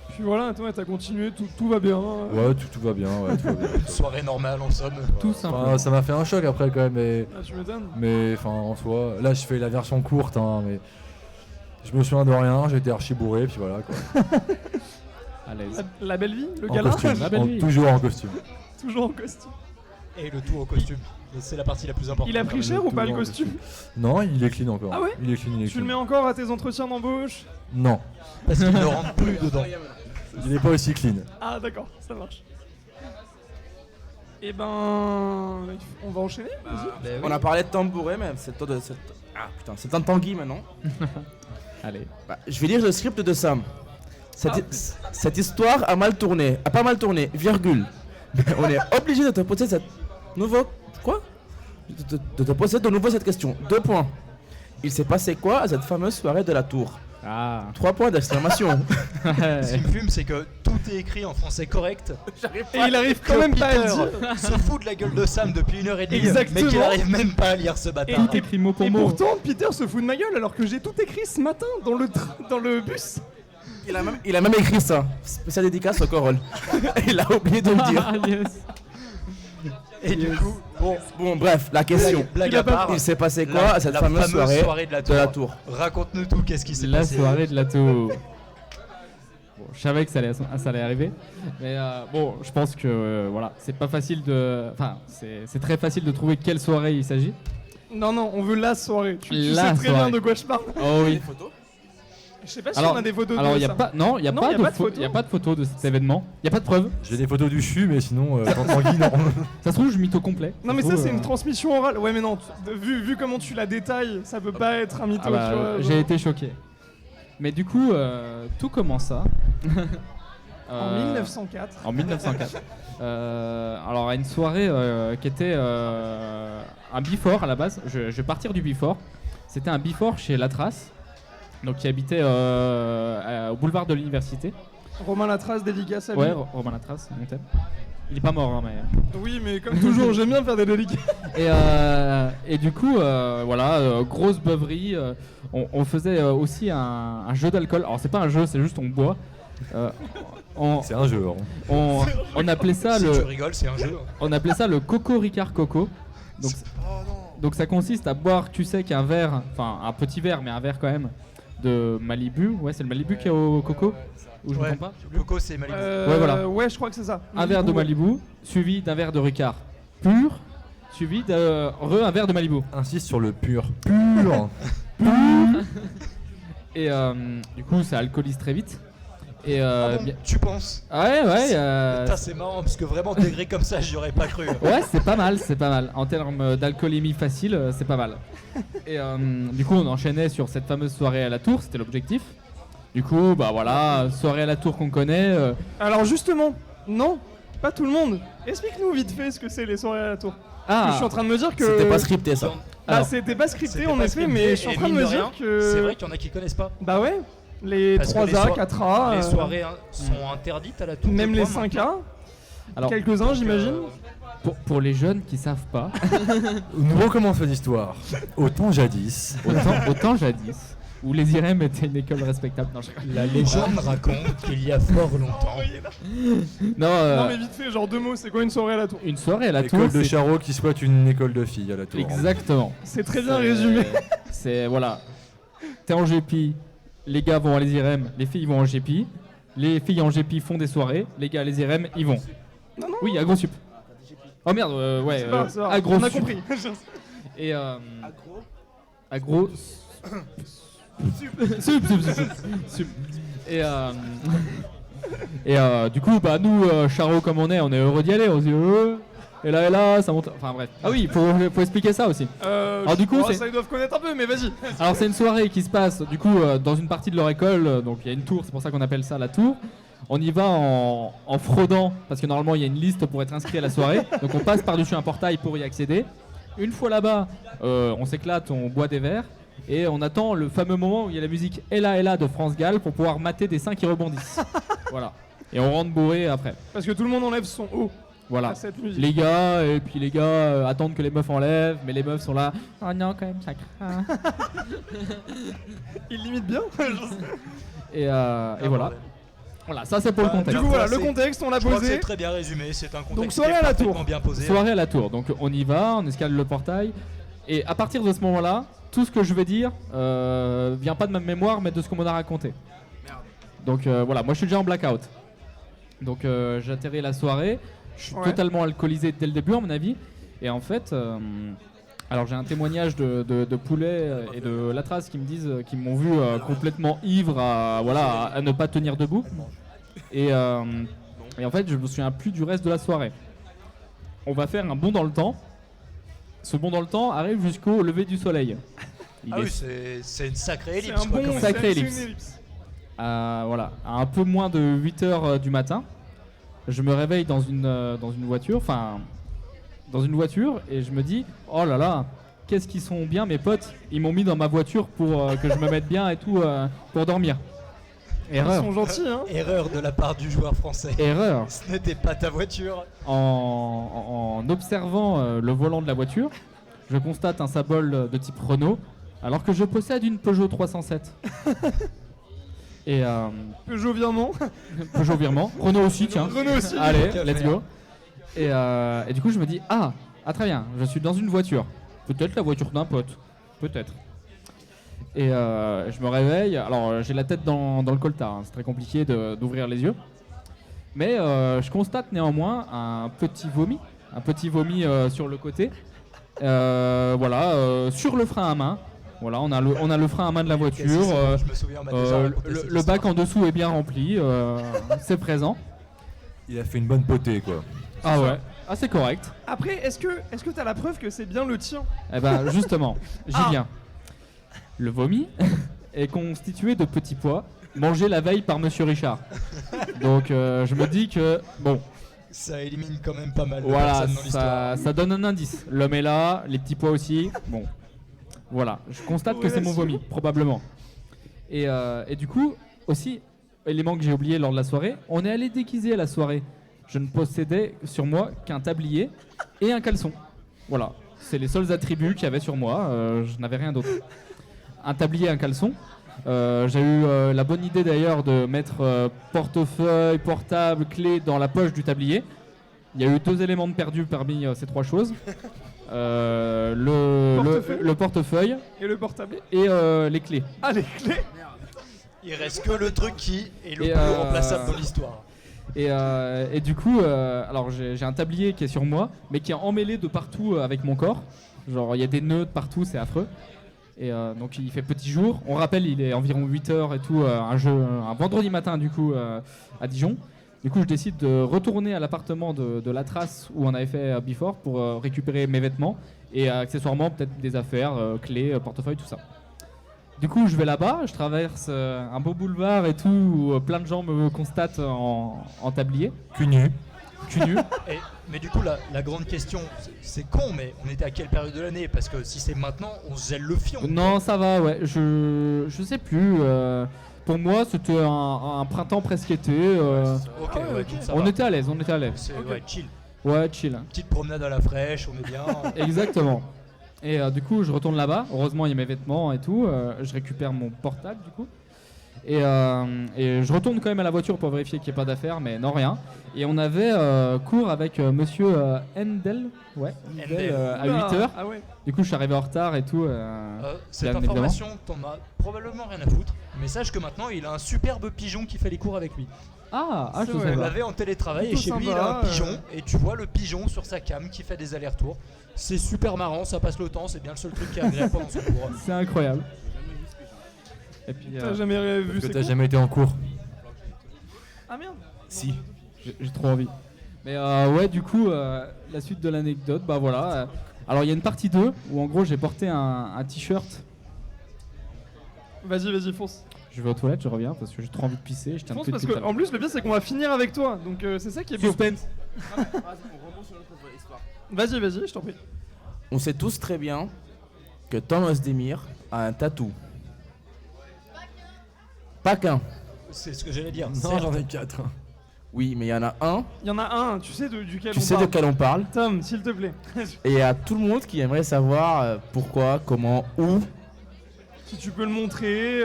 Puis voilà, toi t'as continué, tout va bien. Ouais, tout va bien, ouais, tout va bien. Soirée normale en somme. Tout simplement. Enfin, ça m'a fait un choc après quand même, Ah, tu m'étonnes. mais enfin en soi, là je fais la version courte, hein, mais je me souviens de rien, j'ai été archi bourré, puis voilà quoi. À l'aise. La belle vie, le En gala? costume, La belle vie. toujours en costume. Toujours en costume. Et le tout au costume. Et c'est la partie la plus importante. Il a pris cher ou pas le costume? Non, il est clean encore. Ah ouais? Il est clean, il est Tu le clean. mets encore à tes entretiens d'embauche? Non, Parce qu'il ne rentre plus dedans. il est pas aussi clean. Ah d'accord, ça marche. Eh ben... on va enchaîner, vas-y. On a parlé de tambouret, mais c'est le temps de. Ah putain, c'est le temps de Tanguy maintenant. Allez. Bah, je vais lire le script de Sam. Cette histoire a mal tourné, a pas mal tourné, virgule. Mais on est obligé de te poser cette nouveau quoi de te poser de nouveau cette question. 2 points. Il s'est passé quoi à cette fameuse soirée de la tour? Ah. 3 points d'exclamation. Ce qui me fume, c'est que tout est écrit en français correct. Et il arrive quand même pas à le dire. Peter se fout de la gueule de Sam depuis 1h30, Exactement. mais qu'il arrive même pas à lire ce bâtard. Tout écrit mot pour Et mot. pourtant, Peter se fout de ma gueule alors que j'ai tout écrit ce matin dans le bus. Il a même écrit ça. Spécial dédicace au Corol. Il a oublié de le dire. Ah, yes. Et du coup, Bon, bref, la question. blague Il a à pas part, Il s'est passé quoi à cette la fameuse soirée de la de la tour. tour? Raconte-nous tout, qu'est-ce qui s'est La passé. soirée de la tour. Bon, je savais que ça allait arriver. Mais bon, je pense que voilà, c'est pas facile de. Enfin, c'est très facile de trouver quelle soirée il s'agit. Non, non, on veut la soirée. Tu La sais très soirée. bien de quoi je parle. Oh oui. Je sais pas si Alors- on a des photos Alors, de il y a ça. pas. Non, il y a Non, pas y a de pas de photo. il y a pas de photo de cet événement. Il y a pas de preuve. J'ai des photos du CHU, mais sinon, Tanguy, non. Ça se trouve, je mytho complet. Non mais se ça trouve, c'est une transmission orale. Ouais mais non, vu comment tu la détailles, ça peut pas être un mytho. Ah bah, tu vois, j'ai été choqué. Mais du coup, tout commença. En 1904. En 1904. Alors à une soirée qui était un before à la base. Je vais partir du before. C'était un before chez Latras, donc qui habitait au boulevard de l'université. Romain Latras, dédicace à lui. Ouais, Romain Latras, on t'aime. Il est pas mort, hein, mais. Oui mais comme toujours, j'aime bien faire des dédicaces. Et du coup, voilà, grosse beuverie. On faisait aussi un jeu d'alcool. Alors c'est pas un jeu, c'est juste on boit. C'est un jeu. Hein. On appelait ça Si tu le. rigoles, c'est un jeu. On appelait ça le Coco Ricard Coco. Donc ça consiste à boire, tu sais, qu'un verre, enfin un petit verre, mais un verre quand même, de Malibu. Ouais, c'est le Malibu qui est au coco. Ou je me Ouais, trompe pas? le coco, c'est Malibu. Ouais, voilà. Ouais, je crois que c'est ça. Un verre de Malibu, suivi d'un verre de Ricard pur, suivi un verre de Malibu. Insiste sur le pur. Pur. Et du coup, ça alcoolise très vite. Et Ah bon, bien- tu penses? ouais, ouais. Putain, c'est marrant parce que vraiment degré comme ça, j'y aurais pas cru. Ouais, c'est pas mal, c'est pas mal. En termes d'alcoolémie facile, c'est pas mal. Et du coup, on enchaînait sur cette fameuse soirée à la tour, c'était l'objectif. Du coup, bah voilà, soirée à la tour qu'on connaît. Alors justement, non, pas tout le monde. Explique-nous vite fait ce que c'est les soirées à la tour. Parce que je suis en train de me dire que... C'était pas scripté ça. Ah, Alors, c'était pas scripté C'était en pas effet, scripté, mais je suis en et train de mine me de dire rien, que... C'est vrai qu'il y en a qui connaissent pas. Bah ouais, les Parce que 3A, les soi- 4A, Les soirées hein, sont interdites à la tour. même je les crois, 5A, alors, quelques-uns j'imagine. pour les jeunes qui savent pas, Nous recommençons l'histoire. Autant jadis. autant jadis, où les IRM étaient une école respectable. Non, je rigole. La légende raconte qu'il y a fort longtemps. Non, Non mais vite fait, genre 2 mots, c'est quoi une soirée à la tour? une soirée à la tour, L'école de c'est Charo qui souhaite une école de filles à la tour. exactement. C'est très bien résumé. C'est voilà, t'es en GP, les gars vont à les IRM, les filles vont en GP, les filles en GP font des soirées, les gars à les IRM ils vont. Non, non. Oui, agro sup. Oh merde, ouais, C'est pas, c'est pas. agro On a sup. compris. Et agro sup. Sup. Et du coup bah nous Charo comme on est heureux d'y aller, on se dit et là ça monte, enfin bref. Ah oui, faut expliquer ça aussi. Alors, du coup, c'est- ça ils doivent connaître un peu, mais vas-y. Alors c'est une soirée qui se passe du coup dans une partie de leur école, donc il y a une tour, c'est pour ça qu'on appelle ça la tour. On y va en fraudant, parce que normalement il y a une liste pour être inscrit à la soirée, donc on passe par-dessus un portail pour y accéder. Une fois là-bas, on s'éclate, on boit des verres, et on attend le fameux moment où il y a la musique Ella de France Gall pour pouvoir mater des seins qui rebondissent. Voilà. Et on rentre bourré après. Parce que tout le monde enlève son haut Voilà. à cette musique. Les gars, et puis les gars attendent que les meufs enlèvent, mais les meufs sont là. Oh non, quand même, ça craint. Ils limitent bien. Et voilà. Voilà, ça c'est pour le Du contexte. coup voilà, le c'est- contexte on l'a Je crois que posé. c'est très bien résumé, c'est un contexte Donc, soirée qui est à la parfaitement tour. bien posé. Soirée à la tour, donc on y va, on escale le portail. Et à partir de ce moment-là, tout ce que je vais dire vient pas de ma mémoire, mais de ce qu'on m'en a raconté. Donc voilà, moi je suis déjà en blackout. Donc j'atterris la soirée. Je suis Ouais. totalement alcoolisé dès le début, à mon avis. Et en fait, alors j'ai un témoignage de Poulet et de Latras qui me disent, qui m'ont vu complètement ivre à ne pas tenir debout. Et en fait, je me souviens plus du reste de la soirée. On va faire un bond dans le temps. Ce bond dans le temps arrive jusqu'au lever du soleil. Il Ah est oui, c'est une sacrée C'est ellipse. un quoi, bon quand même. Sacré c'est une ellipse. Voilà, à un peu moins de 8h du matin, je me réveille dans une voiture, et je me dis, oh là là, qu'est-ce qu'ils sont bien mes potes, ils m'ont mis dans ma voiture pour que je me mette bien et tout, pour dormir. Ils Erreur, sont gentils, hein. Erreur de la part du joueur français. erreur. Ce n'était pas ta voiture. En observant le volant de la voiture, je constate un symbole de type Renault, alors que je possède une Peugeot 307. Et Peugeot virement. Peugeot virement, Renault aussi, tiens. Renault aussi. Allez, Qu'à let's faire. go. Et du coup, je me dis, ah très bien, je suis dans une voiture. Peut-être la voiture d'un pote. Peut-être. Et je me réveille. Alors, j'ai la tête dans le coltard. Hein. C'est très compliqué d'ouvrir les yeux. Mais je constate néanmoins un petit vomi. Un petit vomi sur le côté. Sur le frein à main. Voilà, on a le frein à main de la voiture. Je me souviens, on m'a déjà raconté cette Le bac histoire. en dessous est bien rempli. C'est présent. Il a fait une bonne potée quoi. Ah ouais. Ah, c'est correct. Après, est-ce que t'as la preuve que c'est bien le tien? Eh ben justement, j'y Ah. viens. Le vomi est constitué de petits pois mangés la veille par Monsieur Richard. Donc je me dis que bon, Ça élimine quand même pas mal de voilà, personnes dans l'histoire. ça donne un indice. L'homme est là, les petits pois aussi. Bon, voilà, je constate que c'est mon vomi, probablement. Et du coup, aussi, élément que j'ai oublié lors de la soirée, on est allé déguiser à la soirée. Je ne possédais sur moi qu'un tablier et un caleçon. Voilà, c'est les seuls attributs qu'il y avait sur moi. Je n'avais rien d'autre. Un tablier et un caleçon. J'ai eu la bonne idée d'ailleurs de mettre portefeuille, portable, clé dans la poche du tablier. Il y a eu 2 éléments de perdus parmi ces 3 choses. Le portefeuille Et le portable? et les clés. Ah, les clés. Il reste que le truc qui est le Et, plus remplaçable dans l'histoire. Et du coup, alors j'ai un tablier qui est sur moi, mais qui est emmêlé de partout avec mon corps. Genre il y a des nœuds de partout, c'est affreux. Et donc il fait petit jour. On rappelle, il est environ 8h et tout, un vendredi matin du coup à Dijon. Du coup, je décide de retourner à l'appartement de la trace où on avait fait Before pour récupérer mes vêtements et accessoirement peut-être des affaires, clés, portefeuille, tout ça. Du coup, je vais là-bas, je traverse un beau boulevard et tout, où plein de gens me constatent en tablier, Cul nu. cul nu. Mais du coup, la grande question, c'est con, mais on était à quelle période de l'année? Parce que si c'est maintenant, on se gèle le fion. Non, ça va, ouais, je sais plus. Pour moi, c'était un printemps presque été. Ok, ouais, donc ça On va. était à l'aise, on était à l'aise. C'est ouais, chill. Ouais, chill. Petite promenade à la fraîche, on est bien. Exactement. Et du coup, je retourne là-bas. Heureusement, il y a mes vêtements et tout. Je récupère mon portable, du coup. Et je retourne quand même à la voiture pour vérifier qu'il n'y ait pas d'affaires, mais non, rien. Et on avait cours avec monsieur Endel. Ouais, Endel, à 8h. Ah ouais. Du coup, je suis arrivé en retard et tout. Cette bien information, t'en as probablement rien à foutre. Mais sache que maintenant, il a un superbe pigeon qui fait les cours avec lui. Ah, C'est je vrai. savais On pas. l'avait en télétravail et Plutôt chez lui, il sympa, a un pigeon. Et tu vois le pigeon sur sa cam qui fait des allers-retours. C'est super marrant, ça passe le temps, c'est bien le seul truc qui est agréable pendant son cours. C'est incroyable. Et puis, T'as jamais vu Parce que ces t'as cours? jamais été en cours. Ah merde. Si. j'ai trop envie. Mais ouais, du coup, la suite de l'anecdote, bah voilà. Alors, il y a une partie 2 où en gros, j'ai porté un t-shirt. Vas-y, fonce. Je vais aux toilettes, je reviens parce que j'ai trop envie de pisser. J'étais un Fonce peu parce depuis tout à que en plus le pire c'est qu'on va finir avec toi, donc c'est ça qui est beau. Suspense. Vas-y, je t'en prie. On sait tous très bien que Tom Özdemir a un tatou. Pas qu'un. C'est ce que j'allais dire. Non, certes. j'en ai 4. Oui, mais il y en a un. Il y en a un, tu sais duquel Tu on sais de parle. quel on parle. Tom, s'il te plaît. Et il y a tout le monde qui aimerait savoir pourquoi, comment, où. Si tu peux le montrer.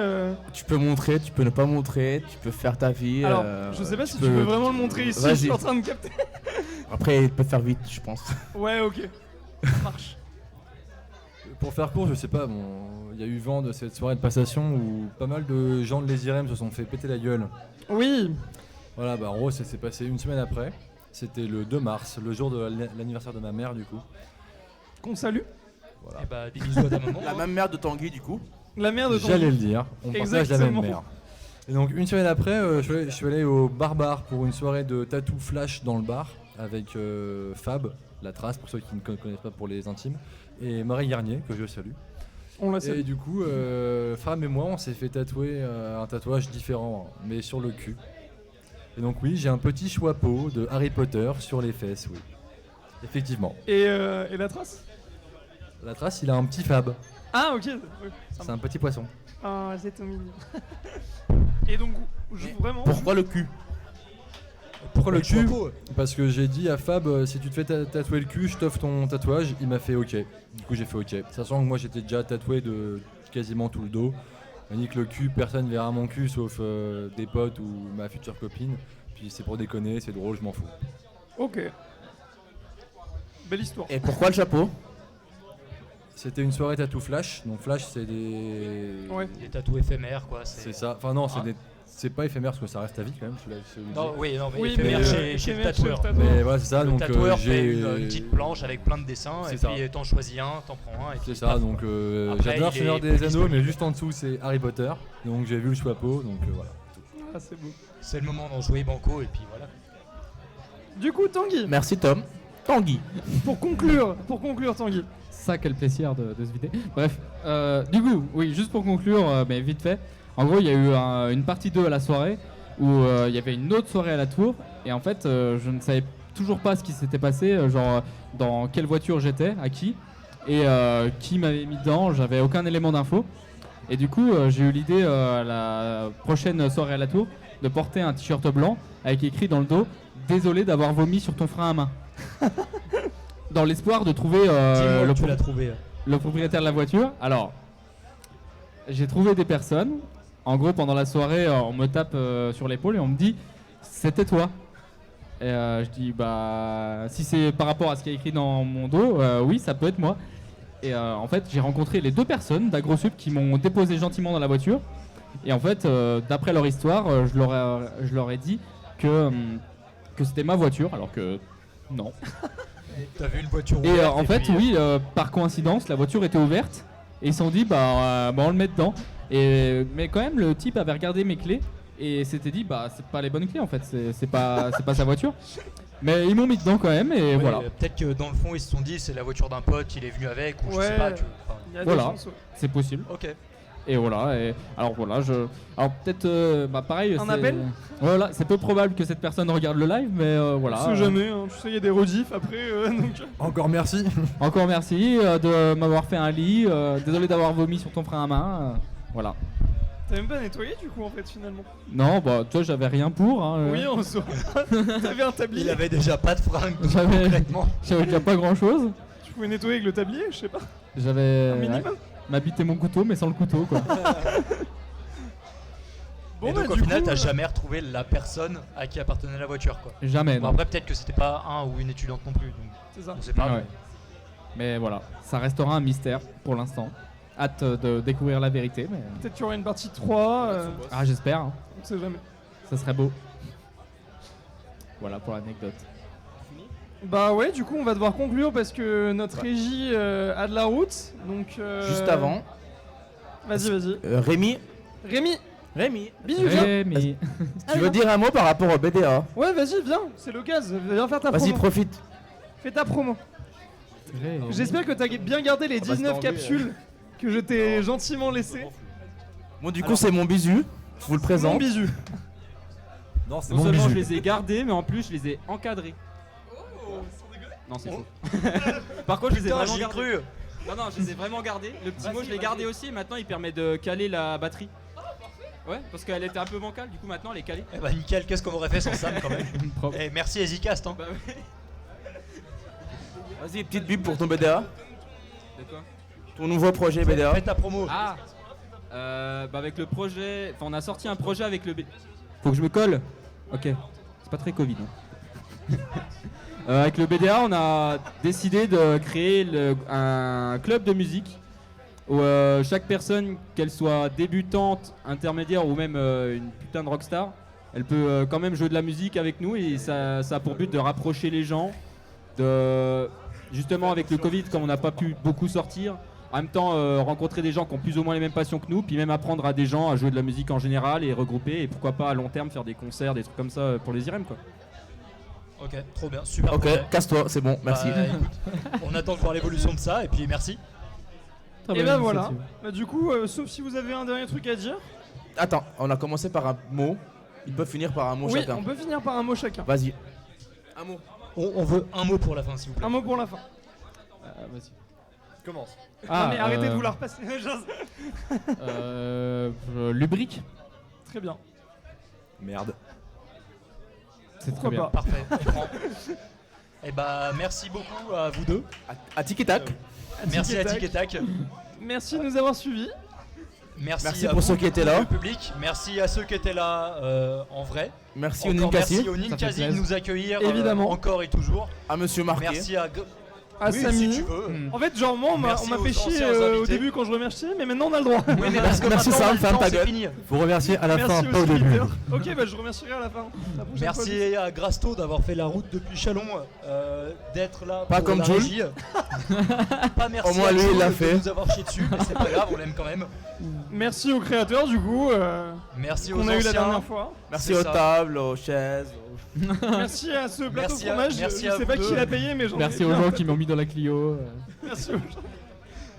Tu peux montrer, tu peux ne pas montrer, tu peux faire ta vie. Alors, je sais pas si tu peux- veux vraiment le montrer ici, je Vas-y. suis en train de capter. Après, il peut faire vite, je pense. Ouais, ok. Ça marche. Pour faire court, je sais pas, bon, il y a eu vent de cette soirée de passation où pas mal de gens de l'Esirem se sont fait péter la gueule. Oui. Voilà, bah en gros, ça s'est passé une semaine après. C'était le 2 mars, le jour de l'anniversaire de ma mère du coup. Qu'on salue. Voilà. Et bah, des bisous à ta maman. La même mère de Tanguy, du coup. La mère de ton. J'allais le dire, on partage la Exactement. même mère. Et donc une semaine après, je suis allé au Barbare pour une soirée de tatou flash dans le bar avec Fab, la trace pour ceux qui ne connaissent pas pour les intimes, et Marie Garnier que je salue. On la Et salue. du coup, Fab et moi on s'est fait tatouer un tatouage différent, mais sur le cul. Et donc oui, j'ai un petit chapeau de Harry Potter sur les fesses, oui. Effectivement. Et la trace? La trace, il a un petit Fab, Ah, ok. Oui, ça c'est un petit poisson. Ah, c'est tout mignon. Et donc, vraiment. Pourquoi le cul? Pourquoi le cul? chapeau. Parce que j'ai dit à Fab, si tu te fais tatouer le cul, je t'offre ton tatouage. Il m'a fait ok. Du coup, j'ai fait ok. Sachant que moi, j'étais déjà tatoué de quasiment tout le dos. Il m'a dit que le cul, personne verra mon cul sauf des potes ou ma future copine. Puis c'est pour déconner, c'est drôle, je m'en fous. Ok. Belle histoire. Et pourquoi le chapeau? C'était une soirée tatou flash. Donc flash, c'est des. Ouais. Des tatous éphémères, quoi. C'est ça. Enfin non, Ah. c'est pas éphémère parce que ça reste à vie quand même. Non, oui, non, mais Oui, éphémère mais chez le éphémère chez le tatoueur. tatoueur. Mais voilà, c'est ça. Le Donc tatoueur fait j'ai une petite planche avec plein de dessins, C'est et ça. puis t'en choisis un, t'en prends un, et puis C'est ça, paf. donc Après, j'adore il Seigneur est des plus Anneaux, disponible. mais juste en dessous c'est Harry Potter. Donc j'ai vu le chapeau, donc voilà. Ah, c'est beau. C'est le moment d'en jouer banco, et puis voilà. Du coup, Tanguy, Merci Tom. Tanguy. pour conclure, Tanguy. Ça, quel plaisir de se vider. Bref, du coup, oui, juste pour conclure, mais vite fait. En gros, il y a eu une partie 2 à la soirée où il y avait une autre soirée à la tour. Et en fait, je ne savais toujours pas ce qui s'était passé, genre dans quelle voiture j'étais, à qui, et qui m'avait mis dedans. J'avais aucun élément d'info. Et du coup, j'ai eu l'idée à la prochaine soirée à la tour de porter un t-shirt blanc avec écrit dans le dos « Désolé d'avoir vomi sur ton frein à main ». Dans l'espoir de trouver Dis-moi le que tu l'as trouvé. le propriétaire de la voiture. Alors, j'ai trouvé des personnes. En gros, pendant la soirée, on me tape sur l'épaule et on me dit c'était toi. Et je dis bah si c'est par rapport à ce qui est écrit dans mon dos, oui, ça peut être moi. Et en fait, j'ai rencontré les deux personnes d'AgroSup qui m'ont déposé gentiment dans la voiture. Et en fait, d'après leur histoire, je leur ai dit que c'était ma voiture, alors que non. T'as vu une voiture Et ouverte, en fait, puis, oui, par coïncidence, la voiture était ouverte et ils se sont dit, bah, on le met dedans. Mais quand même, le type avait regardé mes clés et s'était dit, bah, c'est pas les bonnes clés en fait, c'est pas sa voiture. Mais ils m'ont mis dedans quand même et ouais, voilà, peut-être que dans le fond, ils se sont dit c'est la voiture d'un pote, il est venu avec, ou je sais Ouais. pas. Il y a Voilà. des chances, ouais. c'est possible. Ok. Et voilà, alors voilà, alors peut-être, bah pareil. Un c'est- appel Voilà, c'est peu probable que cette personne regarde le live, mais voilà. Tu sais jamais, hein. Tu sais, il y a des rediffs après. Donc... Encore merci. Encore merci de m'avoir fait un lit, désolé d'avoir vomi sur ton frein à main, voilà. T'as même pas nettoyé du coup en fait finalement. Non, bah toi j'avais rien pour. Hein, Oui, on se T'avais un tablier. Il avait déjà pas de fringues, donc J'avais- concrètement. J'avais déjà pas grand chose. Tu pouvais nettoyer avec le tablier, je sais pas. J'avais Un minimum. ma bite et mon couteau, mais sans le couteau quoi. Bon, Et bah, donc au du final, coup, t'as jamais retrouvé la personne à qui appartenait la voiture, quoi. Jamais. Bon, Non. après, peut-être que c'était pas un ou une étudiante non plus, donc c'est ça. on sait pas. Ah ouais. Mais voilà, ça restera un mystère pour l'instant. Hâte de découvrir la vérité, mais Peut-être qu'il y aura une partie 3. ah j'espère, hein. On sait jamais. Ça serait beau. Voilà pour l'anecdote. Bah ouais, du coup on va devoir conclure parce que notre régie a de la route. Donc Juste avant, Vas-y. Rémi. Rémi, bisous, viens. Rémi. Tu veux dire un mot par rapport au BDA? Ouais, vas-y, viens, c'est l'occasion. Viens faire ta Vas-y, promo. profite. Fais ta promo. Rémi. J'espère que t'as bien gardé les Ah bah, 19 c'était enlevé, capsules que je t'ai gentiment laissées. Bon, du coup, c'est mon bisu. Je vous le Mon présente. bisou. Non, c'est Non mon seulement bisou. je les ai gardés, mais en plus je les ai encadrés. Non, c'est faux. Par contre, je les ai Putain, vraiment j'y ai gardés. cru. Non, je les ai vraiment gardés. Le petit mot, je l'ai gardé aussi. Maintenant, il permet de caler la batterie. Ouais, parce qu'elle était un peu bancale, du coup, maintenant elle est calée. Eh bah nickel, qu'est-ce qu'on aurait fait sans Sam quand même. Propre. Et merci EasyCast, hein. Bah ouais. Vas-y, petite bip pour ton BDA. De quoi? Ton nouveau projet BDA. Fais ta promo. Ah bah avec le projet. Enfin, on a sorti un projet avec le. Faut que je me colle. Ok. C'est pas très Covid. hein. Avec le BDA, on a décidé de créer un club de musique où chaque personne, qu'elle soit débutante, intermédiaire ou même une putain de rockstar, elle peut quand même jouer de la musique avec nous et ça a pour but de rapprocher les gens. Justement avec le Covid, comme on n'a pas pu beaucoup sortir, en même temps rencontrer des gens qui ont plus ou moins les mêmes passions que nous, puis même apprendre à des gens à jouer de la musique en général et regrouper et pourquoi pas à long terme faire des concerts, des trucs comme ça pour les IRM quoi. Ok, trop bien, super. Ok, projet. casse-toi, c'est bon, merci. Bah, écoute, on attend de voir l'évolution de ça et puis merci. Et ben voilà. Bah, du coup, sauf si vous avez un dernier truc à dire. Attends, on a commencé par un mot. Ils peuvent finir par un mot Oui, chacun. on peut finir par un mot chacun. Vas-y. Un mot. On veut un mot pour la fin, s'il vous plaît. Un mot pour la fin. Vas-y. Commence. Non mais arrêtez de vous la repasser. Lubrique. Très bien. Merde. C'est très Pourquoi bien. pas. Parfait, on prend. Et bah merci beaucoup à vous deux. À tic et tac. Merci à Tac. Tic et Tac. Merci de nous avoir suivis. Merci à pour vous, ceux qui étaient là. le public. Merci à ceux qui étaient là en vrai. Merci au Encore Ninkasi. merci au Ça fait Ninkasi de plaisir. nous accueillir Évidemment. encore et toujours. À Monsieur Marquet. Merci à À oui, Samy. si tu veux. En fait, genre moi, on m'a Merci fait aux chier anciens au invités. début quand je remerciais, mais maintenant on a le droit. Oui, mais parce que Merci, maintenant, Sam, on a le ferme temps, ta c'est gueule. fini. Faut remercier à la Merci fin, pas aux au début. auditeurs. Ok, bah je remercierai à la fin. La prochaine fois. Merci à Grasto d'avoir fait la route depuis Chalon, d'être là Pas pour comme la Jules. régie. Pas merci Au moins, à lui, Jules il l'a de fait. nous avoir chié dessus, mais c'est pas grave, on l'aime quand même. Merci aux créateurs du coup Merci aux qu'on a eu la anciens. dernière fois. Merci C'est aux ça. tables, aux chaises. Merci à ce plateau Merci à- fromage. merci Je à sais vous pas deux. qui l'a payé, mais j'en ai Merci aux bien. gens qui m'ont mis dans la Clio. Merci aux gens.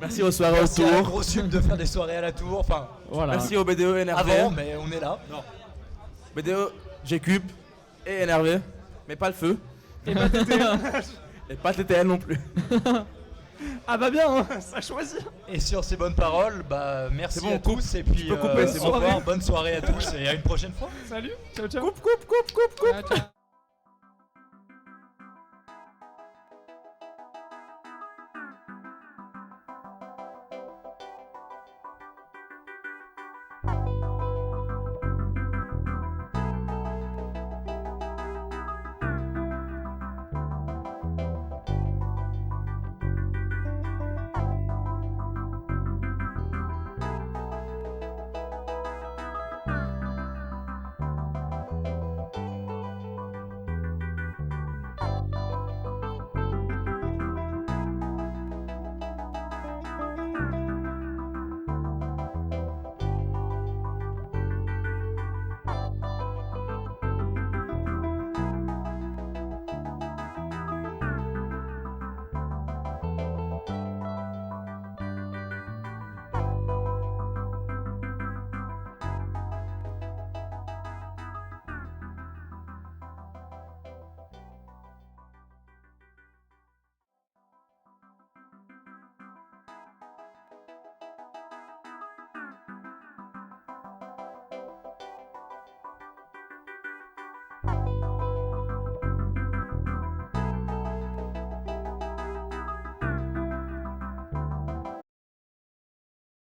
Merci aux soirées Merci à la autour. grosse sub de faire des soirées à la tour, enfin Voilà. Merci au BDE énervé. avant, mais on est là. BDE, J'écupe et énervé. Mais pas le feu. Et bah t'étais. Et pas TTL non plus. Ah bah bien, hein, ça choisit. Et sur ces bonnes paroles, bah merci C'est bon, à coupe. tous et puis peux couper, c'est au bon. revoir, bonne soirée à tous et à une prochaine fois. Salut, ciao ciao. Coupe, coupe, coupe, coupe, coupe. Ciao, ciao.